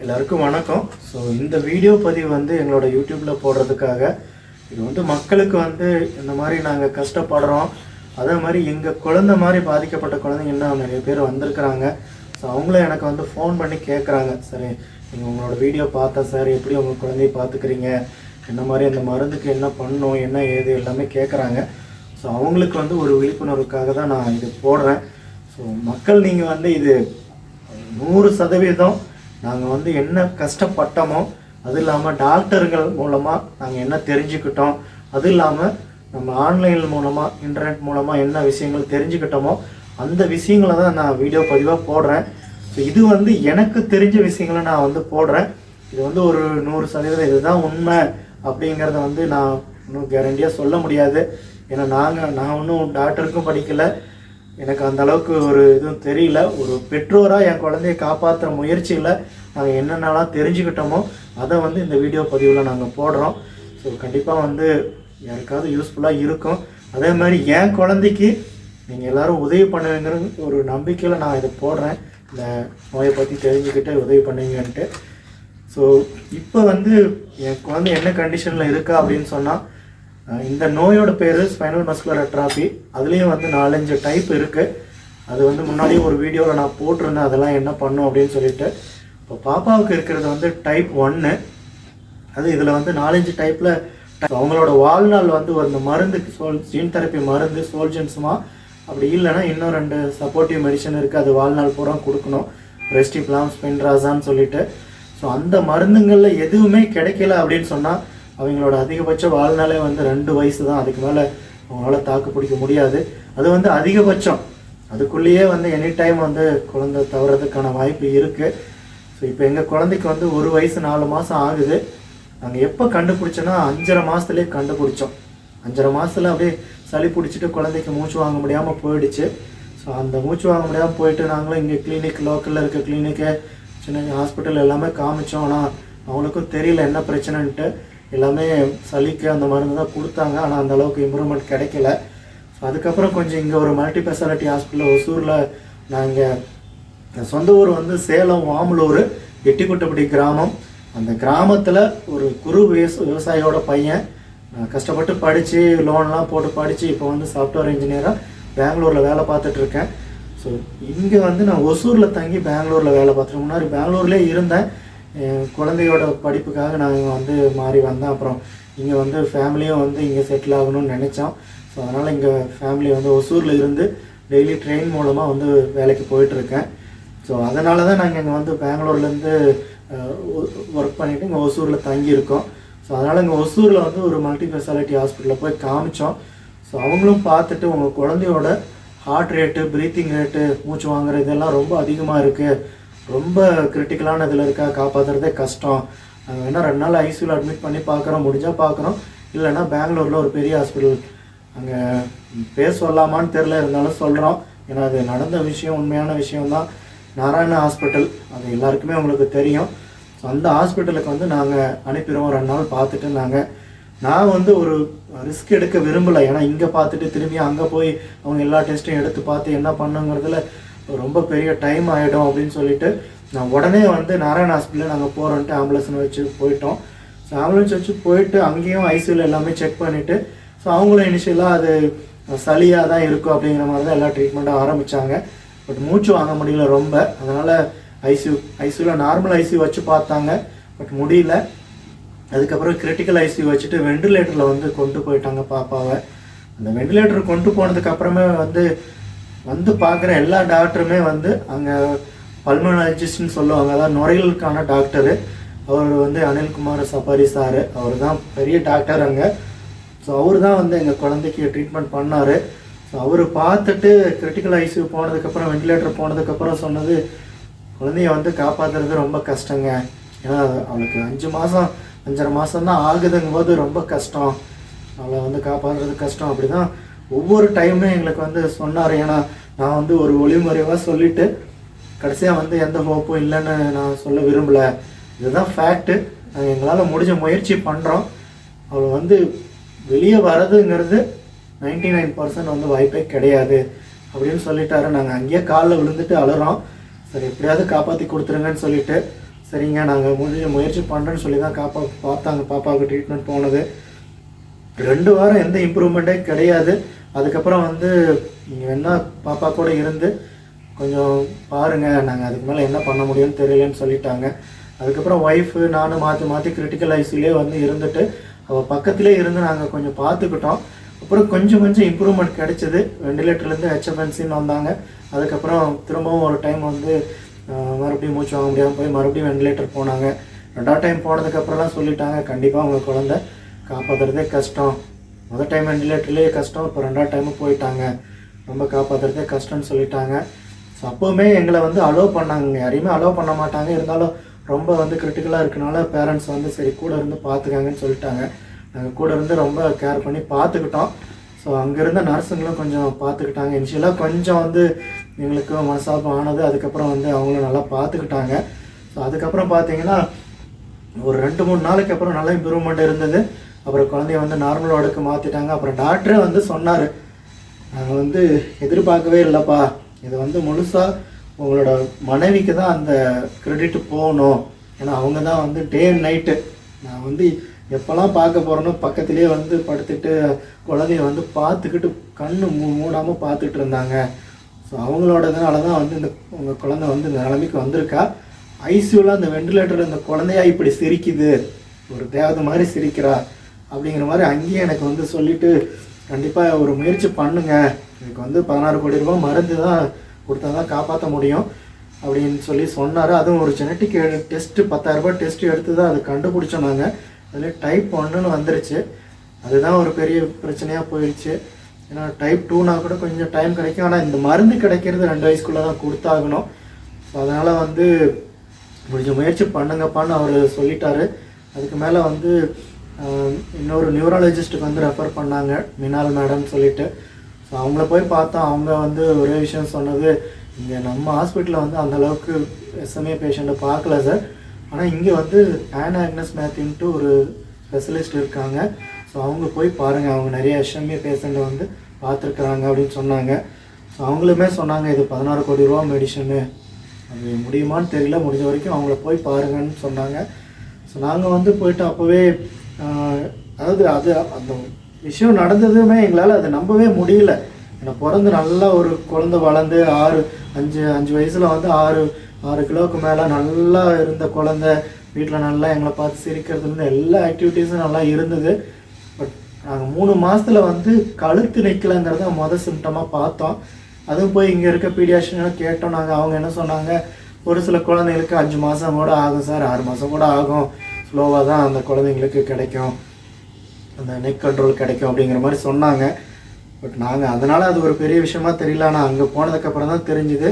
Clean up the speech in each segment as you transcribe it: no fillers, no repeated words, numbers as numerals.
எல்லாருக்கும் வணக்கம். ஸோ இந்த வீடியோ பதிவு வந்து எங்களோட யூடியூப்பில் போடுறதுக்காக இது வந்து மக்களுக்கு வந்து இந்த மாதிரி நாங்கள் கஷ்டப்படுறோம், அதே மாதிரி எங்கள் குழந்தை மாதிரி பாதிக்கப்பட்ட குழந்தைங்க இன்னும் நிறைய பேர் வந்திருக்கிறாங்க. ஸோ அவங்களும் எனக்கு வந்து ஃபோன் பண்ணி கேட்குறாங்க, சரி நீங்கள் உங்களோட வீடியோ பார்த்தேன் சார், எப்படி உங்கள் குழந்தைய பார்த்துக்கிறீங்க, என்ன மாதிரி அந்த மருந்துக்கு என்ன பண்ணணும், என்ன ஏது எல்லாமே கேட்குறாங்க. ஸோ அவங்களுக்கு வந்து ஒரு விழிப்புணர்வுக்காக தான் நான் இது போடுறேன். ஸோ மக்கள் நீங்கள் வந்து இது 100% நாங்கள் வந்து என்ன கஷ்டப்பட்டோமோ, அது இல்லாமல் டாக்டர்கள் மூலமாக நாங்கள் என்ன தெரிஞ்சுக்கிட்டோம், அது இல்லாமல் நம்ம ஆன்லைன் மூலமாக இன்டர்நெட் மூலமாக என்ன விஷயங்கள் தெரிஞ்சுக்கிட்டோமோ அந்த விஷயங்களை தான் நான் வீடியோ பதிவாக போடுறேன். ஸோ இது வந்து எனக்கு தெரிஞ்ச விஷயங்களை நான் வந்து போடுறேன். இது வந்து ஒரு 100% இதுதான் உண்மை அப்படிங்கிறத வந்து நான் இன்னும் கேரண்டியாக சொல்ல முடியாது. ஏன்னா நான் ஒன்றும் டாக்டருக்கும் படிக்கலை, எனக்கு அந்த அளவுக்கு ஒரு இதுவும் தெரியல. ஒரு பெற்றோராக என் குழந்தைய காப்பாற்றுற முயற்சியில் நாங்கள் என்னென்னலாம் தெரிஞ்சுக்கிட்டோமோ அதை வந்து இந்த வீடியோ பதிவில் நாங்கள் போடுறோம். ஸோ கண்டிப்பாக வந்து யாருக்காவது யூஸ்ஃபுல்லாக இருக்கும். அதே மாதிரி என் குழந்தைக்கு நீங்கள் எல்லோரும் உதவி பண்ணுவீங்கிற ஒரு நம்பிக்கையில் நான் இதை போடுறேன், இந்த நோயை பற்றி தெரிஞ்சுக்கிட்டு உதவி பண்ணுவீங்கன்ட்டு. ஸோ இப்போ வந்து என் குழந்தை என்ன கண்டிஷனில் இருக்கா அப்படின்னு சொன்னால், இந்த நோயோட பேர் ஸ்பைனல் மஸ்குலர் அட்ராஃபி. அதுலேயும் வந்து 4-5 டைப் இருக்குது. அது வந்து முன்னாடியே ஒரு வீடியோவில் நான் போட்டிருந்தேன் அதெல்லாம் என்ன பண்ணும் அப்படின்னு சொல்லிட்டு. இப்போ பாப்பாவுக்கு இருக்கிறது வந்து டைப் 1. அது இதில் வந்து 4-5 டைப்பில் அவங்களோட வாழ்நாள் வந்து ஒரு மருந்து ஜீன் தெரப்பி மருந்து சோல்ஜன்ஸுமா, அப்படி இல்லைன்னா இன்னும் 2 சப்போர்ட்டிவ் மெடிசன் இருக்குது, அது வாழ்நாள் பூரா கொடுக்கணும், ரெஸ்டிப்லாம் ஸ்பென்ட்ராசான்னு சொல்லிட்டு. ஸோ அந்த மருந்துங்களில் எதுவுமே கிடைக்கல அப்படின்னு சொன்னால் அவங்களோட அதிகபட்ச வாழ்நாளே வந்து 2 வயசு தான். அதுக்கு மேலே அவங்களால தாக்கு பிடிக்க முடியாது. அது வந்து அதிகபட்சம். அதுக்குள்ளேயே வந்து எனி டைம் வந்து குழந்தை தவறதுக்கான வாய்ப்பு இருக்குது. ஸோ இப்போ எங்கள் குழந்தைக்கு வந்து 1 வயசு 4 மாதம் ஆகுது. நாங்கள் எப்போ கண்டுபிடிச்சோன்னா 5.5 மாதத்துலேயே கண்டுபிடிச்சோம். 5.5 மாதத்தில் அப்படியே சளி பிடிச்சிட்டு குழந்தைக்கு மூச்சு வாங்க முடியாமல் போயிடுச்சு. ஸோ அந்த மூச்சு வாங்க முடியாமல் போயிட்டு நாங்களும் இங்கே கிளினிக், லோக்கலில் இருக்க கிளினிக்கு, சின்ன ஹாஸ்பிட்டல் எல்லாமே காமிச்சோம். ஆனால் அவங்களுக்கும் தெரியல என்ன பிரச்சனைன்ட்டு. எல்லாமே சளிக்கு அந்த மருந்து தான் கொடுத்தாங்க, ஆனால் அந்த அளவுக்கு இம்ப்ரூவ்மெண்ட் கிடைக்கல. ஸோ அதுக்கப்புறம் கொஞ்சம் இங்கே ஒரு மல்டி ஸ்பெஷாலிட்டி ஹாஸ்பிட்டல் ஒசூரில், நாங்கள் சொந்த ஊர் வந்து சேலம் வாமலூர் எட்டிக்குட்டப்பட்டி கிராமம். அந்த கிராமத்தில் ஒரு குறு விவசாயியோட பையன் கஷ்டப்பட்டு படித்து லோன்லாம் போட்டு படித்து இப்போ வந்து சாஃப்ட்வேர் இன்ஜினியராக பெங்களூரில் வேலை பார்த்துட்ருக்கேன். ஸோ இங்கே வந்து நான் ஒசூரில் தங்கி பெங்களூரில் வேலை பார்த்துட்டு, முன்னாடி பெங்களூர்லேயே இருந்தேன். குழந்தையோட படிப்புக்காக நான் வந்து மாறி வந்தேன். அப்புறம் இங்கே வந்து ஃபேமிலியும் வந்து இங்கே செட்டில் ஆகணும்னு நினச்சோம். ஸோ அதனால் இங்கே ஃபேமிலி வந்து ஒசூரில் இருந்து டெய்லி ட்ரெயின் மூலமாக வந்து வேலைக்கு போயிட்டுருக்கேன். ஸோ அதனால தான் நாங்கள் இங்கே வந்து பெங்களூர்லேருந்து ஒர்க் பண்ணிவிட்டு இங்கே ஒசூரில் தங்கியிருக்கோம். ஸோ அதனால் இங்கே ஒசூரில் வந்து ஒரு மல்டி ஸ்பெஷாலிட்டி ஹாஸ்பிட்டலில் போய் காமிச்சோம். ஸோ அவங்களும் பார்த்துட்டு உங்கள் குழந்தையோட ஹார்ட் ரேட்டு, ப்ரீத்திங் ரேட்டு, மூச்சு வாங்குற இதெல்லாம் ரொம்ப அதிகமாக இருக்குது, ரொம்ப கிரிட்டிக்கலான இதில் இருக்கா, காப்பாற்றுறதே கஷ்டம், நாங்கள் வேணால் 2 நாள் ஐசியூவில் அட்மிட் பண்ணி பார்க்குறோம், முடிஞ்சால் பார்க்குறோம், இல்லைன்னா பெங்களூரில் ஒரு பெரிய ஹாஸ்பிட்டல், அங்கே பேர் சொல்லாமான்னு தெரில, இருந்தாலும் சொல்கிறோம். ஏன்னா அது நடந்த விஷயம், உண்மையான விஷயம்தான். நாராயணா ஹாஸ்பிட்டல், அது எல்லாருக்குமே உங்களுக்கு தெரியும். ஸோ அந்த ஹாஸ்பிட்டலுக்கு வந்து நாங்கள் அனுப்பிடுவோம். 2 நாள் பார்த்துட்டு நான் வந்து ஒரு ரிஸ்க் எடுக்க விரும்பலை. ஏன்னா இங்கே பார்த்துட்டு திரும்பி அங்கே போய் அவங்க எல்லா டெஸ்ட்டையும் எடுத்து பார்த்து என்ன பண்ணுங்கிறதுல ரொம்ப பெரிய டைம் ஆகிடும் அப்படின்னு சொல்லிட்டு நான் உடனே வந்து நாராயண ஹாஸ்பிட்டலில் நாங்கள் போகிறோன்ட்டு ஆம்புலன்ஸ் வச்சு போயிட்டோம். ஸோ ஆம்புலன்ஸ் வச்சு போயிட்டு அங்கேயும் ஐசியூவில் எல்லாமே செக் பண்ணிவிட்டு, ஸோ அவங்களும் இனிஷியலாக அது சளியாக தான் இருக்கும் அப்படிங்கிற மாதிரி தான் எல்லா ட்ரீட்மெண்ட்டும் ஆரம்பித்தாங்க. பட் மூச்சு வாங்க முடியல ரொம்ப, அதனால் ஐசியூவில் நார்மல் ஐசியூ வச்சு பார்த்தாங்க, பட் முடியல. அதுக்கப்புறம் கிரிட்டிக்கல் ஐசியூ வச்சுட்டு வெண்டிலேட்டரில் வந்து கொண்டு போயிட்டாங்க பாப்பாவை. அந்த வெண்டிலேட்டர் கொண்டு போனதுக்கப்புறமே வந்து பார்க்குற எல்லா டாக்டருமே வந்து அங்கே பல்மனாலஜிஸ்ட்னு சொல்லுவாங்க, அதாவது நுரையீரலுக்கான டாக்டரு. அவர் வந்து அனில்குமார் சபாரி சார், அவர் தான் பெரிய டாக்டர் அங்கே. ஸோ அவர் தான் வந்து எங்கள் குழந்தைக்கு ட்ரீட்மெண்ட் பண்ணார். ஸோ அவர் பார்த்துட்டு கிரிட்டிக்கல் ஐசியூ போனதுக்கப்புறம் வெண்டிலேட்டர் போனதுக்கப்புறம் சொன்னது, குழந்தைய வந்து காப்பாற்றுறது ரொம்ப கஷ்டங்க, ஏன்னா அவளுக்கு 5.5 மாதம் தான் ஆகுதுங்கும் போது ரொம்ப கஷ்டம், அவளை வந்து காப்பாற்றுறது கஷ்டம். அப்படி தான் ஒவ்வொரு டைமுமே எங்களுக்கு வந்து சொன்னார். ஏன்னா நான் வந்து ஒரு ஒளிமுறைவாக சொல்லிவிட்டு கடைசியாக வந்து எந்த ஹோப்பும் இல்லைன்னு நான் சொல்ல விரும்பலை, இதுதான் ஃபேக்ட்டு, நாங்கள் எங்களால் முடிஞ்ச முயற்சி பண்ணுறோம். அவள் வந்து வெளியே வர்றதுங்கிறது 99% வந்து வாய்ப்பே கிடையாது அப்படின்னு சொல்லிட்டாரு. நாங்கள் அங்கேயே காலில் விழுந்துட்டு அழுறோம், சரி எப்படியாவது காப்பாற்றி கொடுத்துருங்கன்னு சொல்லிட்டு. சரிங்க நாங்கள் முயற்சி பண்ணுறேன்னு சொல்லி தான் பார்த்தாங்க. பாப்பாவுக்கு ட்ரீட்மெண்ட் போனது 2 வாரம் எந்த இம்ப்ரூவ்மெண்ட்டே கிடையாது. அதுக்கப்புறம் வந்து நீங்கள் வேணால் பாப்பா கூட இருந்து கொஞ்சம் பாருங்கள், நாங்கள் அதுக்கு மேலே என்ன பண்ண முடியும்னு தெரியலன்னு சொல்லிட்டாங்க. அதுக்கப்புறம் ஒய்ஃபு நானும் மாற்றி கிரிட்டிக்கல் ஐசியூலே வந்து இருந்துட்டு அவள் பக்கத்திலே இருந்து நாங்கள் கொஞ்சம் பார்த்துக்கிட்டோம். அப்புறம் கொஞ்சம் இம்ப்ரூவ்மெண்ட் கிடைச்சிது. வெண்டிலேட்டர்லேருந்து ஹெச்எஃப்என்சின்னு வந்தாங்க. அதுக்கப்புறம் திரும்பவும் ஒரு டைம் வந்து மறுபடியும் மூச்சு வாங்க முடியாமல் போய் மறுபடியும் வெண்டிலேட்டர் போனாங்க. 2வது டைம் போனதுக்கப்புறம்லாம் சொல்லிட்டாங்க, கண்டிப்பாக உங்கள் குழந்தை காப்பாற்றுறதே கஷ்டம். முதல் டைம் வெண்டிலேட்டர்லேயே கஷ்டம், இப்போ 2வது டைமும் போயிட்டாங்க, ரொம்ப காப்பாற்றுறதே கஷ்டம்னு சொல்லிட்டாங்க. ஸோ அப்போவுமே எங்களை வந்து அலோவ் பண்ணாங்க, யாரையுமே அலோவ் பண்ண மாட்டாங்க. இருந்தாலும் ரொம்ப வந்து கிரிட்டிக்கலாக இருக்கனால பேரண்ட்ஸ் வந்து சரி கூட இருந்து பார்த்துக்காங்கன்னு சொல்லிட்டாங்க. நாங்கள் கூட இருந்து ரொம்ப கேர் பண்ணி பார்த்துக்கிட்டோம். ஸோ அங்கே இருந்த நர்ஸுங்களும் கொஞ்சம் பார்த்துக்கிட்டாங்க. இனிஷியலாக கொஞ்சம் வந்து எங்களுக்கு மனசாபம் ஆனது. அதுக்கப்புறம் வந்து அவங்களும் நல்லா பார்த்துக்கிட்டாங்க. ஸோ அதுக்கப்புறம் பார்த்தீங்கன்னா ஒரு 2-3 நாளைக்கு அப்புறம் நல்லா இம்ப்ரூவ்மெண்ட் இருந்தது. அப்புறம் குழந்தைய வந்து நார்மல் வார்டுக்கு மாற்றிட்டாங்க. அப்புறம் டாக்டரே வந்து சொன்னார், நாங்கள் வந்து எதிர்பார்க்கவே இல்லைப்பா, இது வந்து முழுசாக உங்களோட மனைவிக்கு தான் அந்த கிரெடிட் போகணும். ஏன்னா அவங்க தான் வந்து டே அண்ட் நைட்டு நான் வந்து எப்போல்லாம் பார்க்க போகிறேனோ பக்கத்துலேயே வந்து படுத்துட்டு குழந்தைய வந்து பார்த்துக்கிட்டு கண்ணு மூடாமல் பார்த்துட்டு இருந்தாங்க. ஸோ அவங்களோடதுனால தான் வந்து உங்கள் குழந்தை வந்து இந்த நிலைமைக்கு வந்திருக்கா. ஐசியூவில் அந்த வெண்டிலேட்டரில் இந்த குழந்தையா இப்படி சிரிக்குது, ஒரு தேவதை மாதிரி சிரிக்கிறா அப்படிங்கிற மாதிரி அங்கேயே எனக்கு வந்து சொல்லிவிட்டு கண்டிப்பாக ஒரு முயற்சி பண்ணுங்க, எனக்கு வந்து 16 கோடி ரூபாய் மருந்து தான் கொடுத்தா தான் காப்பாற்ற முடியும் அப்படின்னு சொல்லி சொன்னார். அதுவும் ஒரு ஜெனட்டிக் டெஸ்ட்டு 10,000 ரூபாய் டெஸ்ட்டு எடுத்து தான் அதை கண்டுபிடிச்சோம். நாங்கள் அதில் டைப் 1ன்னு வந்துருச்சு. அதுதான் ஒரு பெரிய பிரச்சனையாக போயிடுச்சு. ஏன்னா டைப் 2னா கூட கொஞ்சம் டைம் கிடைக்கும். ஆனால் இந்த மருந்து கிடைக்கிறது 2 வயசுக்குள்ளே தான் கொடுத்தாகணும். ஸோ அதனால் வந்து கொஞ்சம் முயற்சி பண்ணுங்கப்பான்னு அவர் சொல்லிட்டாரு. அதுக்கு மேலே வந்து இன்னொரு நியூராலஜிஸ்ட்டுக்கு வந்து ரெஃபர் பண்ணாங்க, மினால் மேடம்னு சொல்லிட்டு. ஸோ அவங்கள போய் பார்த்தோம். அவங்க வந்து ஒரே விஷயம் சொன்னது, இங்கே நம்ம ஹாஸ்பிட்டலில் வந்து அந்தளவுக்கு SMA பேஷண்ட்டை பார்க்கல சார், ஆனால் இங்கே வந்து ஆனா ஆக்னஸ் மேத்யூன்ட்டு ஒரு ஸ்பெஷலிஸ்ட் இருக்காங்க, ஸோ அவங்க போய் பாருங்கள், அவங்க நிறைய SMA பேஷண்ட்டை வந்து பார்த்துருக்குறாங்க அப்படின்னு சொன்னாங்க. ஸோ அவங்களுமே சொன்னாங்க, இது 16 கோடி ரூபா மெடிசனு, அது முடியுமான்னு தெரியல, முடிஞ்ச வரைக்கும் அவங்கள போய் பாருங்கன்னு சொன்னாங்க. ஸோ நாங்கள் வந்து போயிட்டு அப்போவே அதாவது அந்த விஷயம் நடந்ததுமே எங்களால் அதை நம்பவே முடியல. ஏன்னா பிறந்து நல்லா ஒரு குழந்தை வளர்ந்து 5 வயசில் வந்து 6 கிலோவுக்கு மேலே நல்லா இருந்த குழந்தை, வீட்டில் நல்லா எங்களை பார்த்து சிரிக்கிறதுலேருந்து எல்லா ஆக்டிவிட்டீஸும் நல்லா இருந்தது. பட் நாங்கள் 3 மாதத்தில் வந்து கழுத்து நிற்கலைங்கிறத மொதல் சிம்டமாக பார்த்தோம். அதுவும் போய் இங்கே இருக்க பீடியாட்ரிஷனை கேட்டோம் நாங்கள். அவங்க என்ன சொன்னாங்க, ஒரு சில குழந்தைங்களுக்கு 5 மாதம் கூட ஆகும் சார், 6 மாதம் கூட ஆகும், ஸ்லோவாக தான் அந்த குழந்தைங்களுக்கு கிடைக்கும், அந்த நெக் கண்ட்ரோல் கிடைக்கும் அப்படிங்கிற மாதிரி சொன்னாங்க. பட் நாங்கள் அதனால் அது ஒரு பெரிய விஷயமா தெரியல. ஆனால் அங்கே போனதுக்கப்புறம் தான் தெரிஞ்சுது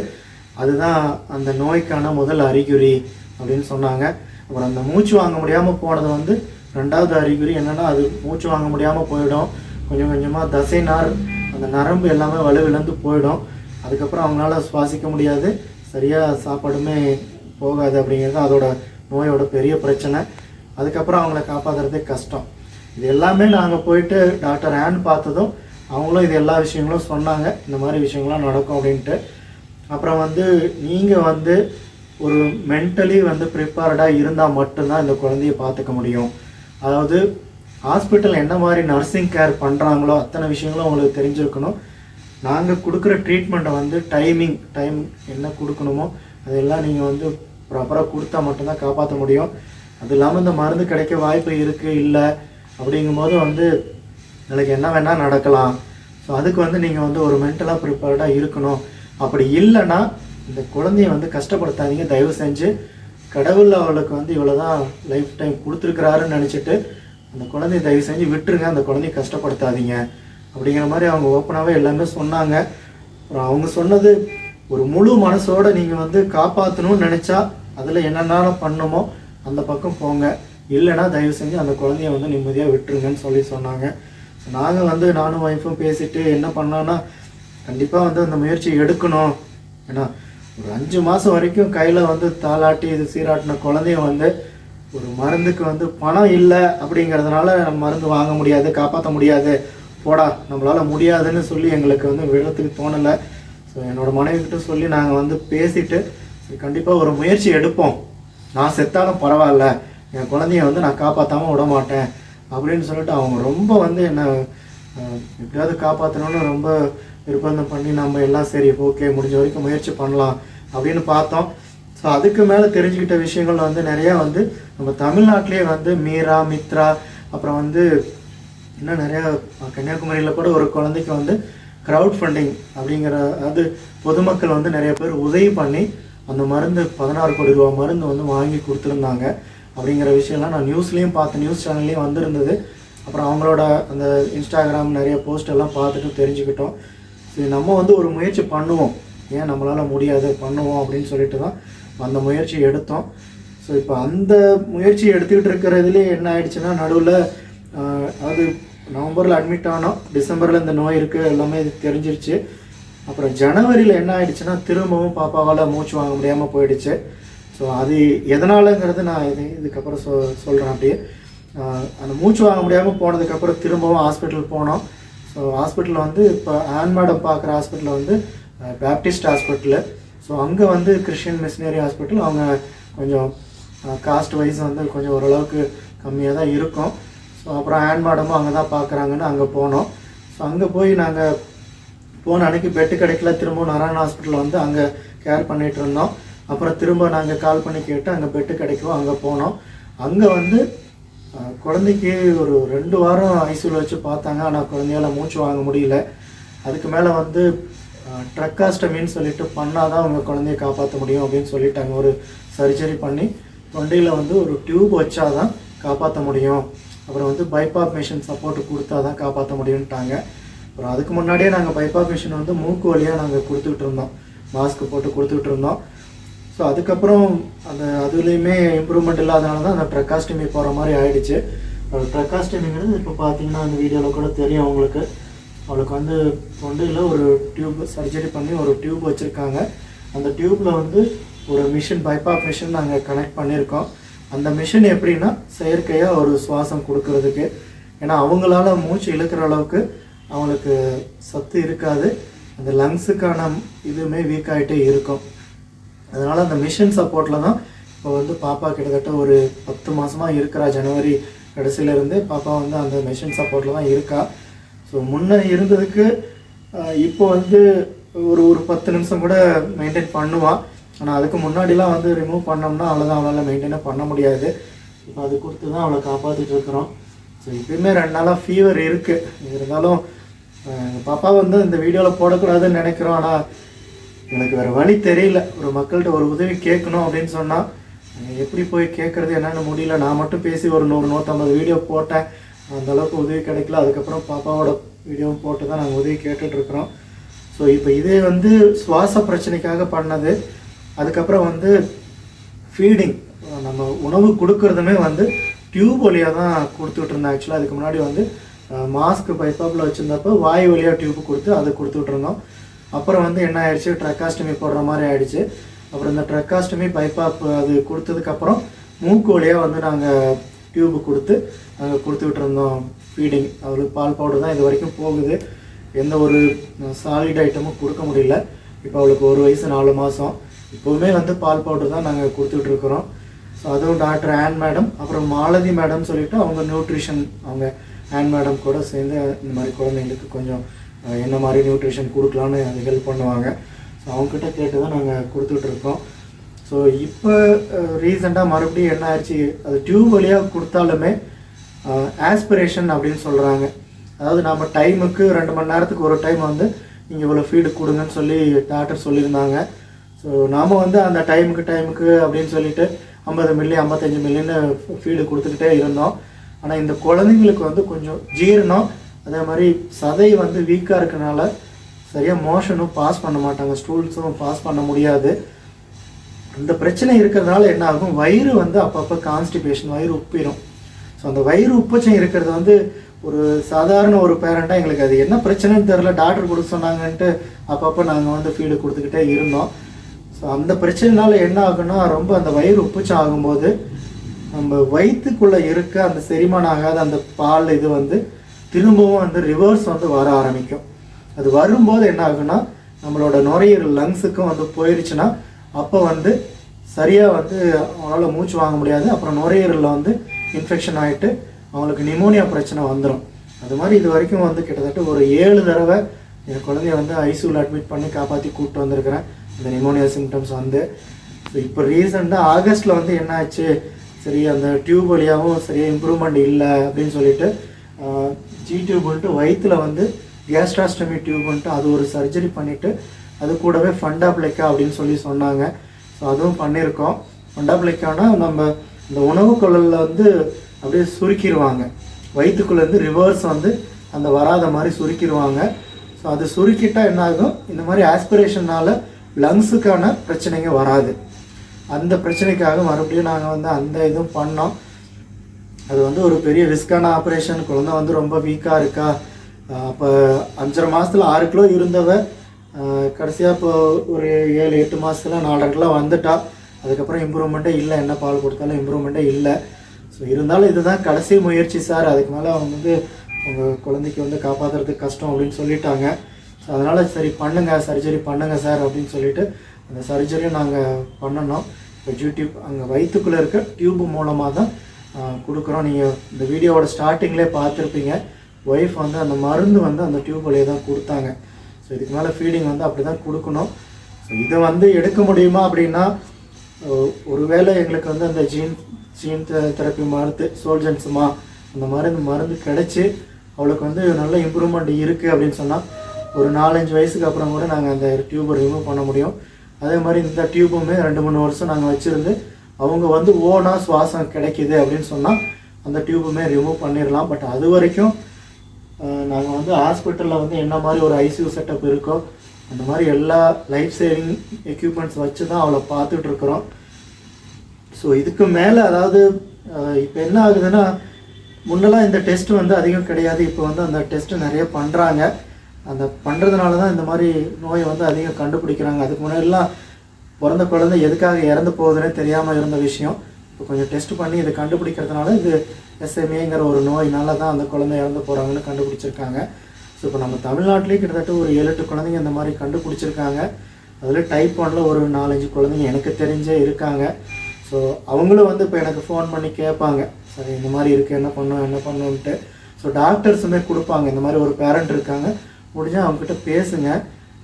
அதுதான் அந்த நோய்க்கான முதல் அறிகுறி அப்படின்னு சொன்னாங்க. அப்புறம் அந்த மூச்சு வாங்க முடியாமல் போனது வந்து 2வது அறிகுறி என்னென்னா, அது மூச்சு வாங்க முடியாமல் போயிடும், கொஞ்சம் கொஞ்சமாக தசை நார் அந்த நரம்பு எல்லாமே வலுவிழந்து போயிடும். அதுக்கப்புறம் அவங்களால சுவாசிக்க முடியாது, சரியாக சாப்பாடுமே போகாது அப்படிங்கிறது அதோட நோயோட பெரிய பிரச்சனை. அதுக்கப்புறம் அவங்கள காப்பாற்றுறதே கஷ்டம். இது எல்லாமே நாங்கள் போயிட்டு டாக்டர் ஆன் பார்த்ததும் அவங்களும் இது எல்லா விஷயங்களும் சொன்னாங்க, இந்த மாதிரி விஷயங்கள்லாம் நடக்கும் அப்படின்ட்டு. அப்புறம் வந்து நீங்கள் வந்து ஒரு மென்டலி வந்து ப்ரிப்பேர்டாக இருந்தால் மட்டும்தான் இந்த குழந்தைய பார்த்துக்க முடியும். அதாவது ஹாஸ்பிட்டல் என்ன மாதிரி நர்சிங் கேர் பண்ணுறாங்களோ அத்தனை விஷயங்களும் உங்களுக்கு தெரிஞ்சிருக்கணும். நாங்கள் கொடுக்குற ட்ரீட்மெண்ட்டை வந்து டைம் என்ன கொடுக்கணுமோ அதெல்லாம் நீங்கள் வந்து ப்ராப்பராக கொடுத்தா மட்டும்தான் காப்பாற்ற முடியும். அது இல்லாமல் இந்த மருந்து கிடைக்க வாய்ப்பு இருக்குது இல்லை அப்படிங்கும்போது வந்து எனக்கு என்ன வேணால் நடக்கலாம். ஸோ அதுக்கு வந்து நீங்கள் வந்து ஒரு மென்டலாக ப்ரிப்பேர்டாக இருக்கணும். அப்படி இல்லைன்னா இந்த குழந்தைய வந்து கஷ்டப்படுத்தாதீங்க, தயவு செஞ்சு. கடவுள் அவளுக்கு வந்து இவ்வளோ தான் லைஃப் டைம் கொடுத்துருக்குறாருன்னு நினச்சிட்டு அந்த குழந்தைய தயவு செஞ்சு விட்டுருங்க, அந்த குழந்தைய கஷ்டப்படுத்தாதீங்க அப்படிங்கிற மாதிரி அவங்க ஓப்பனாகவே எல்லாமே சொன்னாங்க. அப்புறம் அவங்க சொன்னது, ஒரு முழு மனசோடு நீங்கள் வந்து காப்பாற்றணும்னு நினச்சா அதில் என்னென்ன பண்ணுமோ அந்த பக்கம் போங்க, இல்லைனா தயவு செஞ்சு அந்த குழந்தைய வந்து நிம்மதியாக விட்டுருங்கன்னு சொல்லி சொன்னாங்க. நாங்கள் வந்து நானும் ஒய்ஃபும் பேசிட்டு என்ன பண்ணோன்னா, கண்டிப்பாக வந்து அந்த முயற்சி எடுக்கணும். ஏன்னா ஒரு 5 மாதம் வரைக்கும் கையில் வந்து தாளாட்டி இது சீராட்டின குழந்தைய வந்து ஒரு மருந்துக்கு வந்து பணம் இல்லை அப்படிங்கிறதுனால மருந்து வாங்க முடியாது, காப்பாற்ற முடியாது, போடா நம்மளால் முடியாதுன்னு சொல்லி எங்களுக்கு வந்து விடுறதுக்கு தோணலை. ஸோ என்னோடய மனைவிக்கிட்ட சொல்லி நாங்கள் வந்து பேசிட்டு கண்டிப்பாக ஒரு முயற்சி எடுப்போம், நான் செத்தாலும் பரவாயில்ல, என் குழந்தைய வந்து நான் காப்பாற்றாமல் விட மாட்டேன் அப்படின்னு சொல்லிட்டு அவங்க ரொம்ப வந்து என்னை எப்படியாவது காப்பாற்றணும்னு ரொம்ப நிர்பந்தம் பண்ணி நம்ம எல்லாம் சரி ஓகே முடிஞ்ச வரைக்கும் முயற்சி பண்ணலாம் அப்படின்னு பார்த்தோம். ஸோ அதுக்கு மேலே தெரிஞ்சுக்கிட்ட விஷயங்கள் வந்து நிறையா வந்து நம்ம தமிழ்நாட்டிலே வந்து மீரா, மித்ரா, அப்புறம் வந்து இன்னும் நிறையா கன்னியாகுமரியில் கூட ஒரு குழந்தைக்கு வந்து க்ரௌட் ஃபண்டிங் அப்படிங்கிற அது பொதுமக்கள் வந்து நிறைய பேர் உதவி பண்ணி அந்த மருந்து 16 கோடி ரூபா மருந்து வந்து வாங்கி கொடுத்துருந்தாங்க அப்படிங்கிற விஷயம்லாம் நான் நியூஸ்லேயும் பார்த்தேன், நியூஸ் சேனல்லையும் வந்திருந்தது. அப்புறம் அவங்களோட அந்த இன்ஸ்டாகிராம் நிறைய போஸ்ட் எல்லாம் பார்த்துட்டு தெரிஞ்சுக்கிட்டோம். சரி நம்ம வந்து ஒரு முயற்சி பண்ணுவோம், ஏன் நம்மளால் முடியாது பண்ணுவோம் அப்படின்னு சொல்லிட்டு தான் அந்த முயற்சி எடுத்தோம். ஸோ இப்போ அந்த முயற்சி எடுத்துக்கிட்டு இருக்கிறதுலேயே என்ன ஆயிடுச்சுன்னா நடுவில் அது நவம்பரில் அட்மிட் ஆனோம், டிசம்பரில் இந்த நோய் இருக்குது எல்லாமே இது தெரிஞ்சிருச்சு. அப்புறம் ஜனவரியில் என்ன ஆயிடுச்சுன்னா திரும்பவும் பாப்பாவால் மூச்சு வாங்க முடியாமல் போயிடுச்சு. ஸோ அது எதனாலங்கிறது நான் இதுக்கப்புறம் சொல்கிறேன். அப்படியே அந்த மூச்சு வாங்க முடியாமல் போனதுக்கப்புறம் திரும்பவும் ஹாஸ்பிட்டல் போனோம். ஸோ ஹாஸ்பிட்டலில் வந்து இப்போ ஆன் மேடம் பார்க்குற ஹாஸ்பிட்டலில் வந்து பேப்டிஸ்ட் ஹாஸ்பிட்டலு. ஸோ அங்கே வந்து கிறிஸ்டியன் மிஷினரி ஹாஸ்பிட்டல், அவங்க கொஞ்சம் காஸ்ட் வைஸ் வந்து கொஞ்சம் ஓரளவுக்கு கம்மியாக தான் இருக்கும். ஸோ அப்புறம் ஆன் மேடமும் அங்கே தான் பார்க்குறாங்கன்னு அங்கே போனோம். ஸோ அங்கே போய் நாங்கள் போன அன்றைக்கி பெட்டு கிடைக்கல, திரும்பவும் நாராயண ஹாஸ்பிட்டலில் வந்து அங்கே கேர் பண்ணிகிட்டு இருந்தோம். அப்புறம் திரும்ப நாங்கள் கால் பண்ணி கேட்டு அங்கே பெட்டு கிடைக்கும், அங்கே போனோம். அங்கே வந்து குழந்தைக்கு ஒரு 2 வாரம் ஐசியூவில் வச்சு பார்த்தாங்க, ஆனால் குழந்தையால் மூச்சு வாங்க முடியல. அதுக்கு மேலே வந்து ட்ரக்காஸ்டமின்னு சொல்லிட்டு பண்ணால் தான் அவங்க குழந்தைய காப்பாற்ற முடியும் அப்படின்னு சொல்லிட்டாங்க. ஒரு சர்ஜரி பண்ணி தொண்டையில் வந்து ஒரு டியூப் வச்சா தான் காப்பாற்ற முடியும், அப்புறம் வந்து பைபாப் மிஷின் சப்போர்ட் கொடுத்தா தான் காப்பாற்ற முடியும்ட்டாங்க. அப்புறம் அதுக்கு முன்னாடியே நாங்கள் பைபாப் மிஷின் வந்து மூக்கு வழியாக நாங்கள் கொடுத்துக்கிட்டு இருந்தோம், மாஸ்க் போட்டு கொடுத்துக்கிட்டு இருந்தோம். ஸோ அதுக்கப்புறம் அதுலேயுமே இம்ப்ரூவ்மெண்ட் இல்லாதனால தான் அந்த ட்ரக்காஸ்டமி போகிற மாதிரி ஆகிடுச்சு. ட்ரக்காஸ்டமிங்கிறது இப்போ பார்த்தீங்கன்னா அந்த வீடியோவில் கூட தெரியும் அவங்களுக்கு. அவளுக்கு வந்து தொண்டையில் ஒரு டியூப் சர்ஜரி பண்ணி ஒரு டியூப் வச்சுருக்காங்க. அந்த டியூப்பில் வந்து ஒரு மிஷின், பைபாப் மிஷின் நாங்கள் கனெக்ட் பண்ணியிருக்கோம். அந்த மிஷின் எப்படின்னா செயற்கையாக ஒரு சுவாசம் கொடுக்கறதுக்கு, ஏன்னா அவங்களால மூச்சு இழுக்கிற அளவுக்கு அவங்களுக்கு சத்து இருக்காது, அந்த லங்ஸுக்கான இதுவுமே வீக் ஆகிட்டே இருக்கும். அதனால் அந்த மிஷின் சப்போர்ட்டில் தான் இப்போ வந்து பாப்பா கிட்டத்தட்ட ஒரு 10 மாதமாக இருக்கிறா. ஜனவரி கடைசியிலேருந்து பாப்பா வந்து அந்த மிஷின் சப்போர்ட்டில் தான் இருக்கா. ஸோ முன்னே இருந்ததுக்கு இப்போ வந்து ஒரு 10 நிமிஷம் கூட மெயின்டைன் பண்ணுவான். ஆனால் அதுக்கு முன்னாடிலாம் வந்து ரிமூவ் பண்ணோம்னா அவ்வளோதான், அவளால் மெயின்டைனே பண்ண முடியாது. இப்போ அது கொடுத்து தான் அவளை காப்பாற்றிட்டு இருக்கிறோம். ஸோ இப்போயுமே 2 நாளாக ஃபீவர் இருக்குது. இருந்தாலும் பாப்பா வந்து இந்த வீடியோவில் போடக்கூடாதுன்னு நினைக்கிறோம். ஆனால் எனக்கு வேறு வழி தெரியல. ஒரு மக்கள்கிட்ட ஒரு உதவி கேட்கணும் அப்படின்னு சொன்னால் எப்படி போய் கேட்குறது என்னென்னு முடியல. நான் மட்டும் பேசி ஒரு 100-150 வீடியோ போட்டேன், அந்தளவுக்கு உதவி கிடைக்கல. அதுக்கப்புறம் பாப்பாவோட வீடியோவும் போட்டு தான் நாங்கள் உதவி கேட்டுட்ருக்குறோம். ஸோ இப்போ இதே வந்து சுவாச பிரச்சனைக்காக பண்ணது. அதுக்கப்புறம் வந்து ஃபீடிங், நம்ம உணவு கொடுக்குறதுமே வந்து டியூப் வழியாக தான் கொடுத்துட்டு இருந்தேன். ஆக்சுவலாக அதுக்கு முன்னாடி வந்து மாஸ்க் பைப்பாப்பில் வச்சுருந்தப்போ வாய் வழியாக டியூப் கொடுத்து அதை கொடுத்துட்ருந்தோம். அப்புறம் வந்து என்ன ஆயிடுச்சு, ட்ரக்காஸ்டமி போடுற மாதிரி ஆயிடுச்சு. அப்புறம் இந்த ட்ரக்காஸ்டமி பைப்பாப் அது கொடுத்ததுக்கப்புறம் மூக்கு வழியாக வந்து நாங்கள் டியூப்பு கொடுத்து நாங்கள் கொடுத்துக்கிட்டு இருந்தோம் ஃபீடிங். அவளுக்கு பால் பவுடர் தான் இது வரைக்கும் போகுது, எந்த ஒரு சாலிட் ஐட்டமும் கொடுக்க முடியல. இப்போ அவளுக்கு 1 வயசு 4 மாதம். இப்போவுமே வந்து பால் பவுடர் தான் நாங்கள் கொடுத்துட்ருக்குறோம். ஸோ அதுவும் டாக்டர் ஆன் மேடம், அப்புறம் மாலதி மேடம் சொல்லிவிட்டு அவங்க நியூட்ரிஷன், அவங்க ஆன் மேடம் கூட சேர்ந்து இந்த மாதிரி குழந்தைங்களுக்கு கொஞ்சம் என்ன மாதிரி நியூட்ரிஷன் கொடுக்கலான்னு அது ஹெல்ப் பண்ணுவாங்க. ஸோ அவங்கக்கிட்ட கேட்டு தான் நாங்கள் கொடுத்துட்ருக்கோம். ஸோ இப்போ ரீசெண்டாக மறுபடியும் என்ன ஆயிடுச்சு, அது டியூப் வழியாக கொடுத்தாலுமே ஆஸ்பிரேஷன் அப்படின்னு சொல்கிறாங்க. அதாவது நம்ம டைமுக்கு 2 மணி நேரத்துக்கு ஒரு டைம் வந்து நீங்கள் இவ்வளோ ஃபீடு கொடுங்கன்னு சொல்லி டாக்டர் சொல்லியிருந்தாங்க. ஸோ நாம் வந்து அந்த டைமுக்கு அப்படின்னு சொல்லிட்டு 50 மில்லி 55 மில்லின்னு ஃபீடு கொடுத்துக்கிட்டே இருந்தோம். ஆனால் இந்த குழந்தைங்களுக்கு வந்து கொஞ்சம் ஜீரணம், அதே மாதிரி சதை வந்து வீக்காக இருக்கனால சரியாக மோஷனும் பாஸ் பண்ண மாட்டாங்க, ஸ்டூல்ஸும் பாஸ் பண்ண முடியாது. இந்த பிரச்சனை இருக்கிறதுனால என்ன ஆகும், வயிறு வந்து அப்பப்போ கான்ஸ்டிபேஷன், வயிறு உப்பிடும். ஸோ அந்த வயிறு உப்பச்சம் இருக்கிறது வந்து ஒரு சாதாரண ஒரு பேரண்ட்டாக எங்களுக்கு அது என்ன பிரச்சனைன்னு தெரில, டாக்டர் கொடுக்க சொன்னாங்கன்ட்டு அப்பப்போ நாங்கள் வந்து ஃபீடு கொடுத்துக்கிட்டே இருந்தோம். ஸோ அந்த பிரச்சனைனால என்ன ஆகுன்னா, ரொம்ப அந்த வயிறு உப்புச்சம் ஆகும்போது நம்ம வயிற்றுக்குள்ளே இருக்க அந்த செரிமானம் ஆகாத அந்த பால் இது வந்து திரும்பவும் வந்து ரிவர்ஸ் வந்து வர ஆரம்பிக்கும். அது வரும்போது என்ன ஆகுன்னா, நம்மளோட நுரையீரல் லங்ஸுக்கும் வந்து போயிடுச்சுன்னா அப்போ வந்து சரியாக வந்து அவங்களால மூச்சு வாங்க முடியாது. அப்புறம் நுரையீரலில் வந்து இன்ஃபெக்ஷன் ஆகிட்டு அவங்களுக்கு நிமோனியா பிரச்சனை வந்துடும். அது மாதிரி இது வரைக்கும் வந்து கிட்டத்தட்ட ஒரு 7 தடவை என் குழந்தைய வந்து ஐசியூவில் அட்மிட் பண்ணி காப்பாற்றி கூப்பிட்டு வந்திருக்கிறேன் இந்த நிமோனியா சிம்டம்ஸ் வந்து. ஸோ இப்போ ரீசெண்டாக ஆகஸ்ட்டில் வந்து என்ன ஆச்சு, சரி அந்த டியூப் வழியாகவும் சரியாக இம்ப்ரூவ்மெண்ட் இல்லை அப்படின்னு சொல்லிட்டு ஜி டியூப்ன்ட்டு வயிற்றில் வந்து கேஸ்ட்ராஸ்டமி டியூப்ன்ட்டு அது ஒரு சர்ஜரி பண்ணிவிட்டு அது கூடவே ஃபண்டாப்ளைக்கா அப்படின்னு சொல்லி சொன்னாங்க. ஸோ அதுவும் பண்ணியிருக்கோம். ஃபண்டாப்ளைக்கானா நம்ம இந்த உணவு குழலில் வந்து அப்படியே சுருக்கிடுவாங்க, வயிற்றுக்குள்ளேருந்து ரிவர்ஸ் வந்து அந்த வராத மாதிரி சுருக்கிடுவாங்க. ஸோ அது சுருக்கிட்டால் என்ன ஆகும், இந்த மாதிரி ஆஸ்பிரேஷனால் லங்ஸுக்கான பிரச்சனைங்க வராது. அந்த பிரச்சனைக்காக மறுபடியும் நாங்கள் வந்து அந்த இதுவும் பண்ணோம். அது வந்து ஒரு பெரிய ரிஸ்க்கான ஆப்ரேஷன். குழந்தை வந்து ரொம்ப வீக்காக இருக்கா. அப்போ 5.5 மாதத்தில் 6 கிலோ இருந்தவ கடைசியாக இப்போ ஒரு 7-8 மாதத்தில் 4.5 கிலோ வந்துட்டா. அதுக்கப்புறம் இம்ப்ரூவ்மெண்ட்டே இல்லை, என்ன பால் கொடுத்தாலும் இம்ப்ரூவ்மெண்ட்டே இல்லை. ஸோ இருந்தாலும் இதுதான் கடைசி முயற்சி சார், அதுக்கு மேலே அவங்க வந்து உங்கள் குழந்தைக்கு வந்து காப்பாற்றுறதுக்கு கஷ்டம் அப்படின்னு சொல்லிட்டாங்க. ஸோ அதனால் சரி பண்ணுங்கள், சர்ஜரி பண்ணுங்கள் சார் அப்படின்னு சொல்லிவிட்டு அந்த சர்ஜரியும் நாங்கள் பண்ணணும். இப்போ டியூப் அங்கே வயிற்றுக்குள்ளே இருக்க டியூப் மூலமாக தான் கொடுக்குறோம். நீங்கள் இந்த வீடியோவோட ஸ்டார்டிங்லேயே பார்த்துருப்பீங்க, ஒய்ஃப் வந்து அந்த மருந்து வந்து அந்த டியூப் வழியே தான் கொடுத்தாங்க. ஸோ இதுக்கு மேலே ஃபீடிங் வந்து அப்படி தான் கொடுக்கணும். ஸோ இதை வந்து எடுக்க முடியுமா அப்படின்னா, ஒருவேளை எங்களுக்கு வந்து அந்த ஜீன் தெரப்பி மருந்து சோல்ஜன்ஸுமா அந்த மருந்து கிடச்சி அவளுக்கு வந்து நல்ல இம்ப்ரூவ்மெண்ட் இருக்குது அப்படின்னு சொன்னால் ஒரு 4-5 வயசுக்கு அப்புறம் கூட நாங்கள் அந்த டியூப்பை ரிமூவ் பண்ண முடியும். அதே மாதிரி இந்த டியூப்புமே 2-3 வருஷம் நாங்கள் வச்சுருந்து அவங்க வந்து ஓனாக சுவாசம் கிடைக்கிது அப்படின்னு சொன்னால் அந்த டியூப்புமே ரிமூவ் பண்ணிடலாம். பட் அது வரைக்கும் நாங்கள் வந்து ஹாஸ்பிட்டலில் வந்து என்ன மாதிரி ஒரு ஐசியூ செட்டப் இருக்கோ அந்த மாதிரி எல்லா லைஃப் சேவிங் எக்யூப்மெண்ட்ஸ் வச்சு தான் அவளை பார்த்துட்ருக்குறோம். ஸோ இதுக்கு மேலே அதாவது இப்போ என்ன ஆகுதுன்னா, முன்னெல்லாம் இந்த டெஸ்ட்டு வந்து அதிகம் கிடையாது. இப்போ வந்து அந்த டெஸ்ட்டு நிறைய பண்ணுறாங்க. அந்த பண்ணுறதுனால தான் இந்த மாதிரி நோயை வந்து அதிகம் கண்டுபிடிக்கிறாங்க. அதுக்கு முன்னாடிலாம் பிறந்த குழந்தை எதுக்காக இறந்து போகுதுன்னே தெரியாமல் இருந்த விஷயம் இப்போ கொஞ்சம் டெஸ்ட் பண்ணி இதை கண்டுபிடிக்கிறதுனால இது எஸ்எம்ஏங்கிற ஒரு நோயினால தான் அந்த குழந்தை இறந்து போகிறாங்கன்னு கண்டுபிடிச்சிருக்காங்க. ஸோ இப்போ நம்ம தமிழ்நாட்டிலே கிட்டத்தட்ட ஒரு 7-8 குழந்தைங்க இந்த மாதிரி கண்டுபிடிச்சிருக்காங்க. அதில் டைப் 1ல ஒரு 4-5 குழந்தைங்க எனக்கு தெரிஞ்சே இருக்காங்க. ஸோ அவங்களும் வந்து இப்போ எனக்கு ஃபோன் பண்ணி கேட்பாங்க, சரி இந்த மாதிரி இருக்குது என்ன பண்ணுன்ட்டு. ஸோ டாக்டர்ஸுமே கொடுப்பாங்க, இந்த மாதிரி ஒரு பேரண்ட் இருக்காங்க, முடிஞ்சால் அவங்கக்கிட்ட